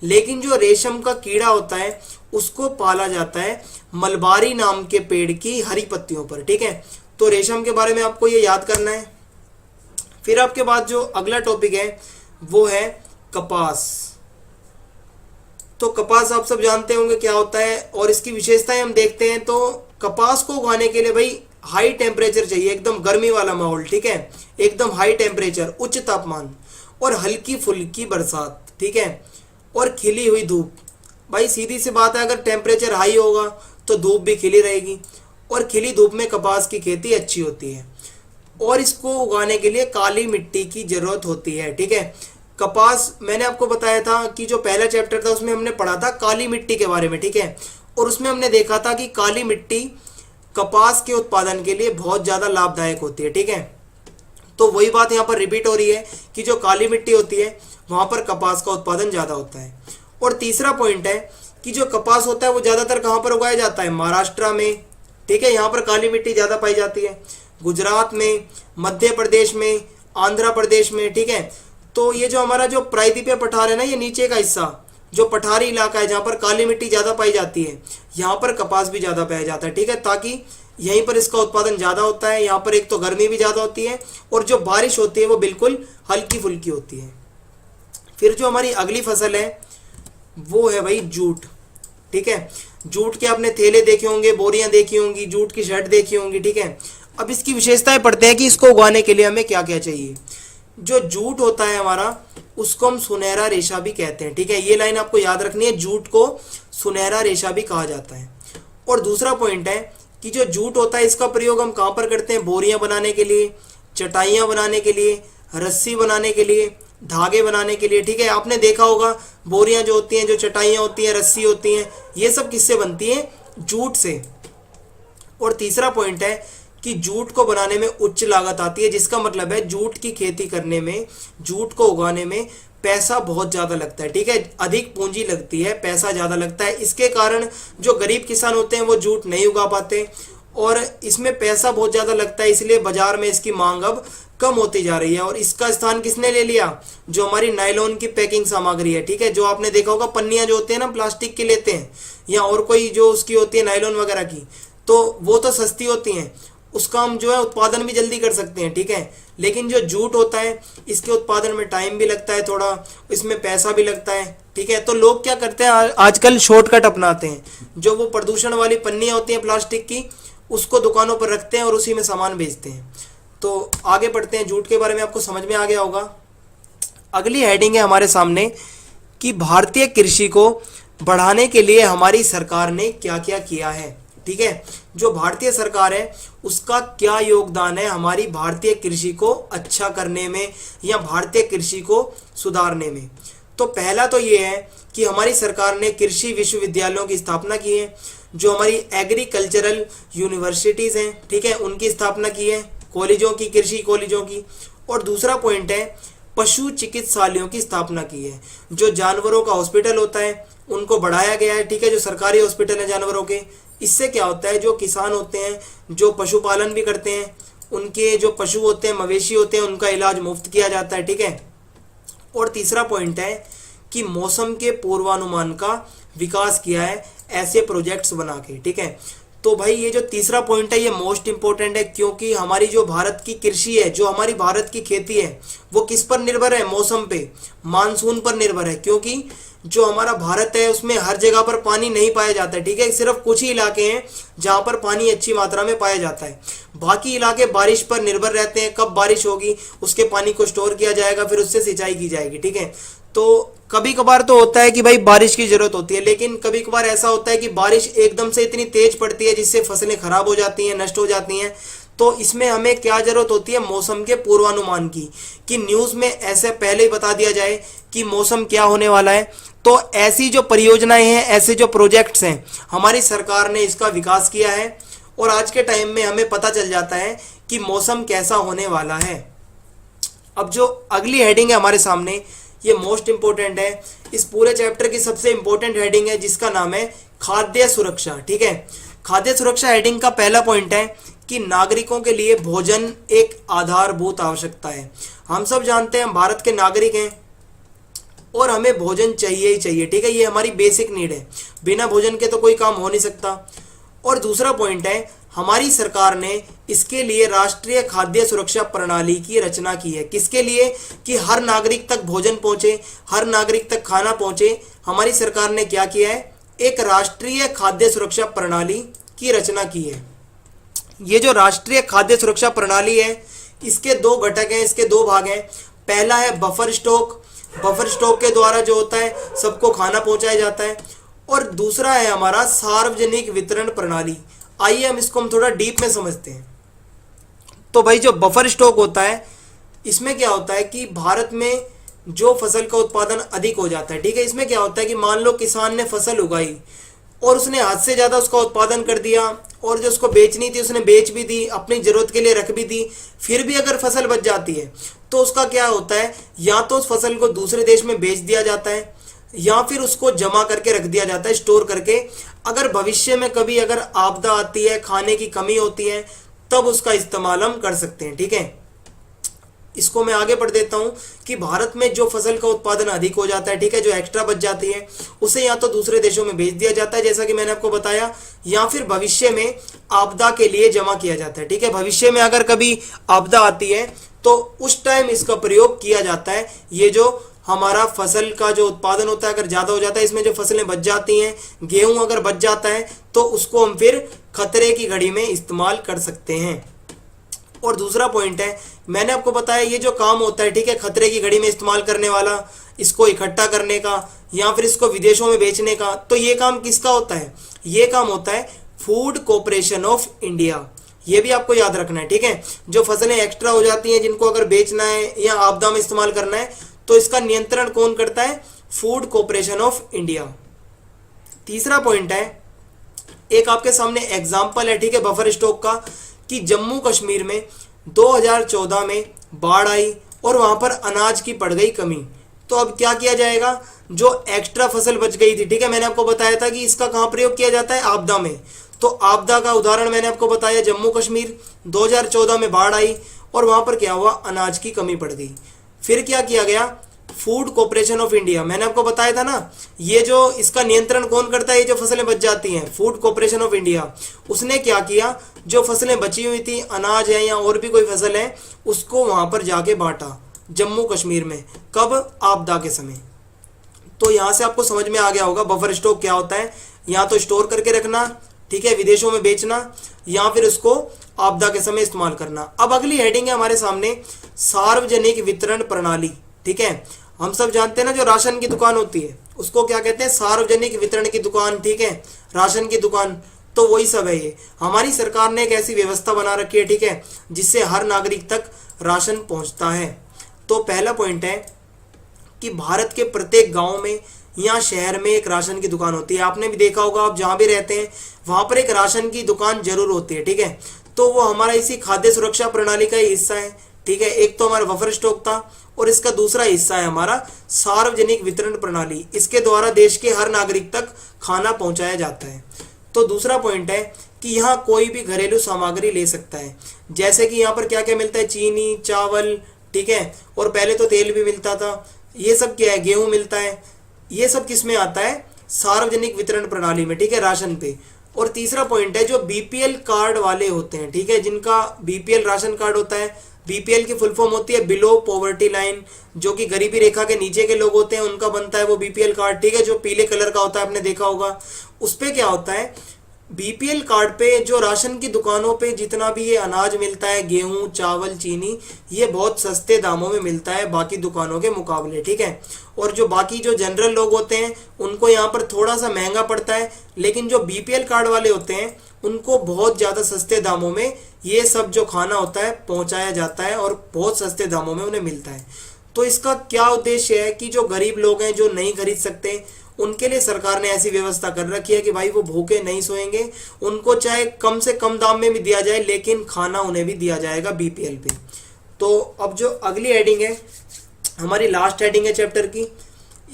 लेकिन जो रेशम का कीड़ा होता है उसको पाला जाता है मलबारी नाम के पेड़ की हरी पत्तियों पर, ठीक है। तो रेशम के बारे में आपको ये याद करना है। फिर आपके बाद जो अगला टॉपिक है वो है कपास। तो कपास आप सब जानते होंगे क्या होता है और इसकी विशेषताएं हम देखते हैं। तो कपास को उगाने के लिए भाई हाई टेम्परेचर चाहिए, एकदम गर्मी वाला माहौल, ठीक है, एकदम हाई टेम्परेचर, उच्च तापमान और हल्की फुल्की बरसात, ठीक है, और खिली हुई धूप। भाई सीधी सी बात है, अगर टेम्परेचर हाई होगा तो धूप भी खिली रहेगी और खिली धूप में कपास की खेती अच्छी होती है। और इसको उगाने के लिए काली मिट्टी की जरूरत होती है, ठीक है। कपास मैंने आपको बताया था कि जो पहला चैप्टर था उसमें हमने पढ़ा था काली मिट्टी के बारे में, ठीक है, और उसमें हमने देखा था कि काली मिट्टी कपास के उत्पादन के लिए बहुत ज़्यादा लाभदायक होती है, ठीक है। तो वही बात यहाँ पर रिपीट हो रही है कि जो काली मिट्टी होती है वहाँ पर कपास का उत्पादन ज़्यादा होता है। और तीसरा पॉइंट है कि जो कपास होता है वो ज्यादातर कहाँ पर उगाया जाता है, महाराष्ट्र में, ठीक है, यहाँ पर काली मिट्टी ज्यादा पाई जाती है, गुजरात में, मध्य प्रदेश में, आंध्र प्रदेश में, ठीक है। तो ये जो हमारा जो प्रायद्वीपीय पठार है ना, ये नीचे का हिस्सा जो पठारी इलाका है जहाँ पर काली मिट्टी ज्यादा पाई जाती है, यहाँ पर कपास भी ज्यादा पाया जाता है, ठीक है, ताकि यहीं पर इसका उत्पादन ज्यादा होता है। यहाँ पर एक तो गर्मी भी ज्यादा होती है और जो बारिश होती है वो बिल्कुल हल्की फुल्की होती है। फिर जो हमारी अगली फसल है वो है भाई जूट, ठीक है। जूट के आपने थैले देखे होंगे, बोरियां देखी होंगी, जूट की शर्ट देखी होंगी, ठीक है। अब इसकी विशेषताएं पढ़ते हैं कि इसको उगाने के लिए हमें क्या क्या चाहिए। जो जूट होता है हमारा, उसको हम सुनहरा रेशा भी कहते हैं, ठीक है। ये लाइन आपको याद रखनी है, जूट को सुनहरा रेशा भी कहा जाता है। और दूसरा पॉइंट है कि जो जूट होता है इसका प्रयोग हम कहाँ पर करते हैं, बोरियां बनाने के लिए, चटाइयाँ बनाने के लिए, रस्सी बनाने के लिए, धागे बनाने के लिए, ठीक है। आपने देखा होगा बोरियां जो होती हैं, जो चटाइयाँ होती हैं, रस्सी होती हैं, ये सब किससे बनती हैं, जूट से। और तीसरा पॉइंट है कि जूट को बनाने में उच्च लागत आती है, जिसका मतलब है जूट की खेती करने में, जूट को उगाने में पैसा बहुत ज़्यादा लगता है, ठीक है, अधिक पूंजी लगती है, पैसा ज़्यादा लगता है। इसके कारण जो गरीब किसान होते हैं वो जूट नहीं उगा पाते और इसमें पैसा बहुत ज़्यादा लगता है, इसलिए बाजार में इसकी मांग अब कम होती जा रही है। और इसका स्थान किसने ले लिया, जो हमारी नायलॉन की पैकिंग सामग्री है, ठीक है। जो आपने देखा होगा पन्नियाँ जो होती है ना प्लास्टिक की लेते हैं, या और कोई जो उसकी होती है नायलॉन वगैरह की, तो वो तो सस्ती होती हैं, उसका हम जो है उत्पादन भी जल्दी कर सकते हैं, ठीक है। लेकिन जो जूट होता है इसके उत्पादन में टाइम भी लगता है थोड़ा, इसमें पैसा भी लगता है, ठीक है। तो लोग क्या करते हैं आजकल, शॉर्टकट अपनाते हैं, जो वो प्रदूषण वाली पन्नियाँ होती हैं प्लास्टिक की, उसको दुकानों पर रखते हैं और उसी में सामान बेचते हैं। तो आगे बढ़ते हैं, जूट के बारे में आपको समझ में आ गया होगा। अगली हेडिंग है हमारे सामने कि भारतीय कृषि को बढ़ाने के लिए हमारी सरकार ने क्या क्या किया है, ठीक है। जो भारतीय सरकार है उसका क्या योगदान है हमारी भारतीय कृषि को अच्छा करने में या भारतीय कृषि को सुधारने में। तो पहला तो ये है कि हमारी सरकार ने कृषि विश्वविद्यालयों की स्थापना की है, जो हमारी एग्रीकल्चरल यूनिवर्सिटीज हैं, ठीक है, उनकी स्थापना की है, कॉलेजों की, कृषि कॉलेजों की। और दूसरा पॉइंट है पशु चिकित्सालयों की स्थापना की है, जो जानवरों का हॉस्पिटल होता है उनको बढ़ाया गया है, ठीक है, जो सरकारी हॉस्पिटल है जानवरों के। इससे क्या होता है, जो किसान होते हैं जो पशुपालन भी करते हैं, उनके जो पशु होते हैं, मवेशी होते हैं, उनका इलाज मुफ्त किया जाता है, ठीक है। और तीसरा पॉइंट है कि मौसम के पूर्वानुमान का विकास किया है ऐसे प्रोजेक्ट्स बना के, ठीक है। तो भाई ये जो तीसरा पॉइंट है ये मोस्ट इंपॉर्टेंट है, क्योंकि हमारी जो भारत की कृषि है, जो हमारी भारत की खेती है, वो किस पर निर्भर है, मौसम पे, मानसून पर निर्भर है। क्योंकि जो हमारा भारत है उसमें हर जगह पर पानी नहीं पाया जाता है, ठीक है, सिर्फ कुछ ही इलाके हैं जहाँ पर पानी अच्छी मात्रा में पाया जाता है, बाकी इलाके बारिश पर निर्भर रहते हैं, कब बारिश होगी उसके पानी को स्टोर किया जाएगा, फिर उससे सिंचाई की जाएगी, ठीक है। तो कभी कभार तो होता है कि भाई बारिश की जरूरत होती है, लेकिन कभी कभार ऐसा होता है कि बारिश एकदम से इतनी तेज पड़ती है जिससे फसलें खराब हो जाती हैं, नष्ट हो जाती हैं। तो इसमें हमें क्या जरूरत होती है, मौसम के पूर्वानुमान की, कि न्यूज़ में ऐसे पहले ही बता दिया जाए कि मौसम क्या होने वाला है। तो ऐसी जो परियोजनाएं हैं, ऐसे जो प्रोजेक्ट्स हैं, हमारी सरकार ने इसका विकास किया है और आज के टाइम में हमें पता चल जाता है कि मौसम कैसा होने वाला है। अब जो अगली हेडिंग है हमारे सामने, ये मोस्ट इंपॉर्टेंट है, इस पूरे चैप्टर की सबसे इंपॉर्टेंट हेडिंग है, जिसका नाम है खाद्य सुरक्षा, ठीक है। खाद्य सुरक्षा हेडिंग का पहला पॉइंट है कि नागरिकों के लिए भोजन एक आधारभूत आवश्यकता है। हम सब जानते हैं हम भारत के नागरिक हैं और हमें भोजन चाहिए ही चाहिए, ठीक है, ये हमारी बेसिक नीड है, बिना भोजन के तो कोई काम हो नहीं सकता। और दूसरा पॉइंट है हमारी सरकार ने इसके लिए राष्ट्रीय खाद्य सुरक्षा प्रणाली की रचना की है। किसके लिए, कि हर नागरिक तक भोजन पहुंचे, हर नागरिक तक खाना पहुंचे। हमारी सरकार ने क्या किया है, एक राष्ट्रीय खाद्य सुरक्षा प्रणाली की रचना की है। ये जो राष्ट्रीय खाद्य सुरक्षा प्रणाली है इसके दो घटक हैं, इसके दो भाग हैं। पहला है बफर स्टॉक, बफर स्टॉक के द्वारा जो होता है सबको खाना पहुंचाया जाता है। और दूसरा है हमारा सार्वजनिक वितरण प्रणाली। आइए हम इसको हम थोड़ा डीप में समझते हैं। तो भाई जो बफर स्टॉक होता है इसमें क्या होता है कि भारत में जो फसल का उत्पादन अधिक हो जाता है, ठीक है, इसमें क्या होता है कि मान लो किसान ने फसल उगाई और उसने हद से ज़्यादा उसका उत्पादन कर दिया और जो उसको बेचनी थी उसने बेच भी दी, अपनी ज़रूरत के लिए रख भी दी, फिर भी अगर फसल बच जाती है तो उसका क्या होता है, या तो उस फसल को दूसरे देश में बेच दिया जाता है, या फिर उसको जमा करके रख दिया जाता है, स्टोर करके। अगर भविष्य में कभी अगर आपदा आती है, खाने की कमी होती है, तब उसका इस्तेमाल हम कर सकते हैं। ठीक है, इसको मैं आगे बढ़ देता हूं कि भारत में जो फसल का उत्पादन अधिक हो जाता है, ठीक है, जो एक्स्ट्रा बच जाती है, उसे या तो दूसरे देशों में भेज दिया जाता है जैसा कि मैंने आपको बताया, या फिर भविष्य में आपदा के लिए जमा किया जाता है। ठीक है, भविष्य में अगर कभी आपदा आती है तो उस टाइम इसका प्रयोग किया जाता है। ये जो हमारा फसल का जो उत्पादन होता है अगर ज़्यादा हो जाता है, इसमें जो फसलें बच जाती हैं, गेहूं अगर बच जाता है, तो उसको हम फिर खतरे की घड़ी में इस्तेमाल कर सकते हैं। और दूसरा पॉइंट है, मैंने आपको बताया ये जो काम होता है, ठीक है, खतरे की घड़ी में इस्तेमाल करने वाला, इसको इकट्ठा करने का या फिर इसको विदेशों में बेचने का, तो ये काम किसका होता है? ये काम होता है फूड कॉर्पोरेशन ऑफ इंडिया। ये भी आपको याद रखना है। ठीक है, जो फसलें एक्स्ट्रा हो जाती हैं, जिनको अगर बेचना है या आपदा में इस्तेमाल करना है, तो इसका नियंत्रण कौन करता है? Food corporation of India. तीसरा पॉइंट है, एक आपके सामने एग्जाम्पल है, ठीक है, बफर स्टॉक का, कि जम्मू कश्मीर में 2014 में बाढ़ आई और वहां पर अनाज की पड़ गई कमी। तो अब क्या किया जाएगा? जो एक्स्ट्रा फसल बच गई थी, ठीक है, मैंने आपको बताया था कि इसका कहां प्रयोग किया जाता है? आपदा में। तो आपदा का उदाहरण मैंने आपको बताया जम्मू कश्मीर, 2014 में बाढ़ आई और वहां पर क्या हुआ? अनाज की कमी पड़ गई। फिर क्या किया गया? फूड कॉर्पोरेशन ऑफ इंडिया, मैंने आपको बताया था ना, ये जो इसका नियंत्रण कौन करता है? ये जो फसलें बच जाती हैं, फूड कॉर्पोरेशन ऑफ इंडिया। उसने क्या किया? जो फसलें बची हुई थी, अनाज है या और भी कोई फसल है, उसको वहां पर जाके बांटा जम्मू कश्मीर में। कब? आपदा के समय। तो यहां से आपको समझ में आ गया होगा बफर स्टॉक क्या होता है। या तो स्टोर करके रखना, ठीक है, विदेशों में बेचना, या फिर उसको आपदा के समय इस्तेमाल करना। अब अगली हेडिंग है हमारे सामने, सार्वजनिक वितरण प्रणाली। ठीक है, हम सब जानते हैं ना, जो राशन की दुकान होती है उसको क्या कहते हैं? सार्वजनिक वितरण की दुकान। ठीक है, राशन की दुकान, तो वही सब है ये। हमारी सरकार ने एक ऐसी व्यवस्था बना रखी है, ठीक है, जिससे हर नागरिक तक राशन पहुंचता है। तो पहला पॉइंट है कि भारत के प्रत्येक गांव में या शहर में एक राशन की दुकान होती है। आपने भी देखा होगा, आप जहां भी रहते हैं वहां पर एक राशन की दुकान जरूर होती है। ठीक है, तो वो हमारा इसी खाद्य सुरक्षा प्रणाली का ही हिस्सा है। ठीक है, एक तो हमारा बफर स्टॉक था और इसका दूसरा हिस्सा है हमारा सार्वजनिक वितरण प्रणाली। इसके द्वारा देश के हर नागरिक तक खाना पहुंचाया जाता है। तो दूसरा पॉइंट है कि यहाँ कोई भी घरेलू सामग्री ले सकता है। जैसे कि यहाँ पर क्या क्या मिलता है? चीनी, चावल, ठीक है, और पहले तो तेल भी मिलता था। ये सब क्या है? गेहूं मिलता है। ये सब किस में आता है? सार्वजनिक वितरण प्रणाली में। ठीक है, राशन पे। और तीसरा पॉइंट है, जो बीपीएल कार्ड वाले होते हैं, ठीक है, जिनका बीपीएल राशन कार्ड होता है, बीपीएल की फुल फॉर्म होती है बिलो पॉवर्टी लाइन, जो कि गरीबी रेखा के नीचे के लोग होते हैं, उनका बनता है वो बीपीएल कार्ड। ठीक है, जो पीले कलर का होता है, आपने देखा होगा। उस पे क्या होता है? बीपीएल कार्ड पे जो राशन की दुकानों पे जितना भी ये अनाज मिलता है, गेहूं, चावल, चीनी, ये बहुत सस्ते दामों में मिलता है बाकी दुकानों के मुकाबले। ठीक है, और जो बाकी जो जनरल लोग होते हैं उनको यहाँ पर थोड़ा सा महंगा पड़ता है, लेकिन जो बीपीएल कार्ड वाले होते हैं उनको बहुत ज़्यादा सस्ते दामों में ये सब जो खाना होता है पहुँचाया जाता है और बहुत सस्ते दामों में उन्हें मिलता है। तो इसका क्या उद्देश्य है कि जो गरीब लोग हैं, जो नहीं खरीद सकते, उनके लिए सरकार ने ऐसी व्यवस्था कर रखी है कि भाई वो भूखे नहीं सोएंगे, उनको चाहे कम से कम दाम में भी दिया जाए, लेकिन खाना उन्हें भी दिया जाएगा बीपीएल पे। तो अब जो अगली हेडिंग है, हमारी लास्ट हेडिंग है चैप्टर की,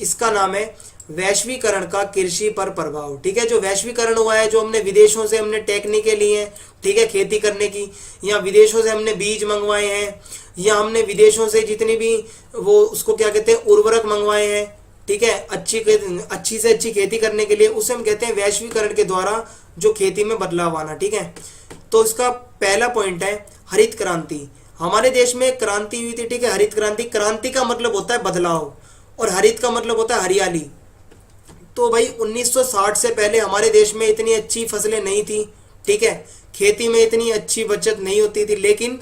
इसका नाम है वैश्वीकरण का कृषि पर प्रभाव। ठीक है, जो वैश्वीकरण हुआ है, जो हमने विदेशों से हमने टेक्निकें ली हैं, ठीक है, खेती करने की, या विदेशों से हमने बीज मंगवाए हैं, या हमने विदेशों से जितनी भी वो उसको क्या कहते हैं, उर्वरक मंगवाए हैं, ठीक है, अच्छी से अच्छी खेती करने के लिए, उसे हम कहते हैं वैश्वीकरण के द्वारा जो खेती में बदलाव आना। ठीक है, तो इसका पहला पॉइंट है हरित क्रांति। हमारे देश में क्रांति हुई थी, ठीक है, हरित क्रांति। क्रांति का मतलब होता है बदलाव और हरित का मतलब होता है हरियाली। तो भाई 1960 से पहले हमारे देश में इतनी अच्छी फसलें नहीं थी, ठीक है, खेती में इतनी अच्छी बचत नहीं होती थी, लेकिन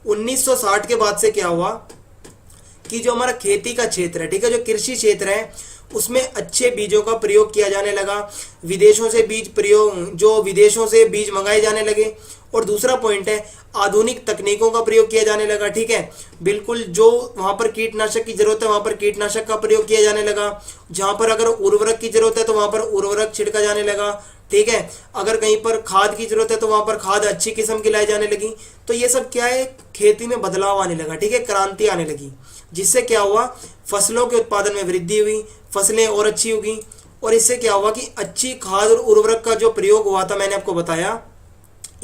1960 के बाद से क्या हुआ कि जो हमारा खेती का क्षेत्र है, ठीक है, जो कृषि क्षेत्र है, उसमें अच्छे बीजों का प्रयोग किया जाने लगा। विदेशों से विदेशों से बीज मंगाए जाने लगे। और दूसरा पॉइंट है, आधुनिक तकनीकों का प्रयोग किया जाने लगा। ठीक है, बिल्कुल, जो वहां पर कीटनाशक की जरूरत है वहां पर कीटनाशक का प्रयोग किया जाने लगा। जहां पर अगर उर्वरक की जरूरत है तो वहां पर उर्वरक छिड़का जाने लगा। ठीक है, अगर कहीं पर खाद की जरूरत है तो वहां पर खाद अच्छी किस्म की लाई जाने लगी। तो ये सब क्या है? खेती में बदलाव आने लगा। ठीक है, क्रांति आने लगी। जिससे क्या हुआ, फसलों के उत्पादन में वृद्धि हुई, फसलें और अच्छी होगी। और इससे क्या हुआ कि अच्छी खाद और उर्वरक का जो प्रयोग हुआ था, मैंने आपको बताया,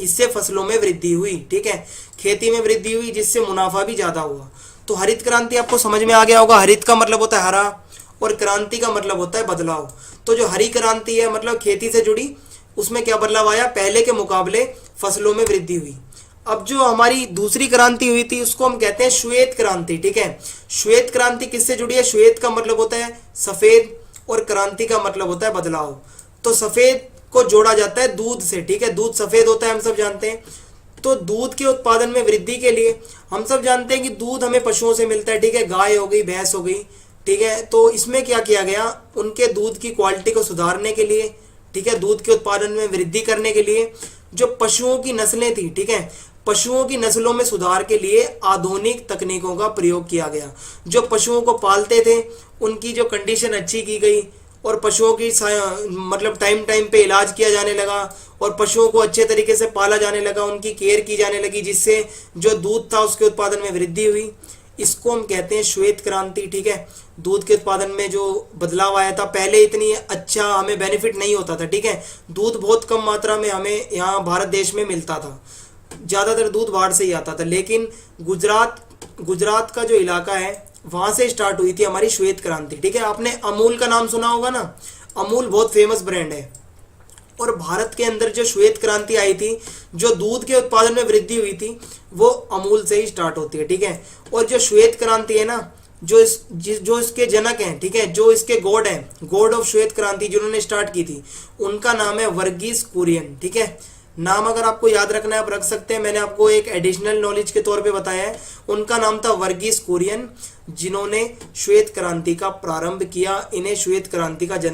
इससे फसलों में वृद्धि हुई, ठीक है, खेती में वृद्धि हुई, जिससे मुनाफा भी ज्यादा हुआ। तो हरित क्रांति आपको समझ में आ गया होगा। हरित का मतलब होता है हरा और क्रांति का मतलब होता है बदलाव। तो जो हरी क्रांति है मतलब खेती से जुड़ी, उसमें क्या बदलाव आया, पहले के मुकाबले फसलों में वृद्धि हुई। अब जो हमारी दूसरी क्रांति हुई थी उसको हम कहते हैं श्वेत क्रांति, ठीक है। श्वेत क्रांति किससे जुड़ी है, श्वेत का मतलब होता है सफेद और क्रांति का मतलब होता है बदलाव। तो सफेद को जोड़ा जाता है दूध से, ठीक है, दूध सफेद होता है हम सब जानते हैं। तो दूध के उत्पादन में वृद्धि के लिए हम सब जानते हैं कि दूध हमें पशुओं से मिलता है, ठीक है, गाय हो गई, भैंस हो गई, ठीक है। तो इसमें क्या किया गया, उनके दूध की क्वालिटी को सुधारने के लिए, ठीक है, दूध के उत्पादन में वृद्धि करने के लिए जो पशुओं की नस्लें थी, ठीक है, पशुओं की नस्लों में सुधार के लिए आधुनिक तकनीकों का प्रयोग किया गया। जो पशुओं को पालते थे उनकी जो कंडीशन अच्छी की गई और पशुओं की मतलब टाइम टाइम पे इलाज किया जाने लगा और पशुओं को अच्छे तरीके से पाला जाने लगा, उनकी केयर की जाने लगी, जिससे जो दूध था उसके उत्पादन में वृद्धि हुई। इसको हम कहते हैं श्वेत क्रांति, ठीक है। दूध के उत्पादन में जो बदलाव आया था, पहले इतनी अच्छा हमें बेनिफिट नहीं होता था, ठीक है, दूध बहुत कम मात्रा में हमें यहाँ भारत देश में मिलता था, ज़्यादातर दूध बाहर से ही आता था। लेकिन गुजरात का जो इलाका है वहां से स्टार्ट हुई थी हमारी श्वेत क्रांति, ठीक है। आपने अमूल का नाम सुना होगा ना, अमूल बहुत फेमस ब्रांड है। और भारत के अंदर जो श्वेत क्रांति आई थी, जो दूध के उत्पादन में वृद्धि हुई थी, वो अमूल से ही स्टार्ट होती है, ठीक है। और जो श्वेत क्रांति है ना, जो इसके जनक हैं, ठीक है, जो इसके गॉड हैं, गॉड ऑफ श्वेत क्रांति जिन्होंने स्टार्ट की थी, उनका नाम है वर्गीस कुरियन, ठीक है। नाम अगर आपको याद रखना है आप रख सकते हैं, मैंने आपको एक एडिशनल नॉलेज के तौर पे बताया है। उनका नाम था वर्गीस कुरियन, जिन्होंने श्वेत क्रांति का प्रारंभ किया। इन्हें श्वेत क्रांति का जनक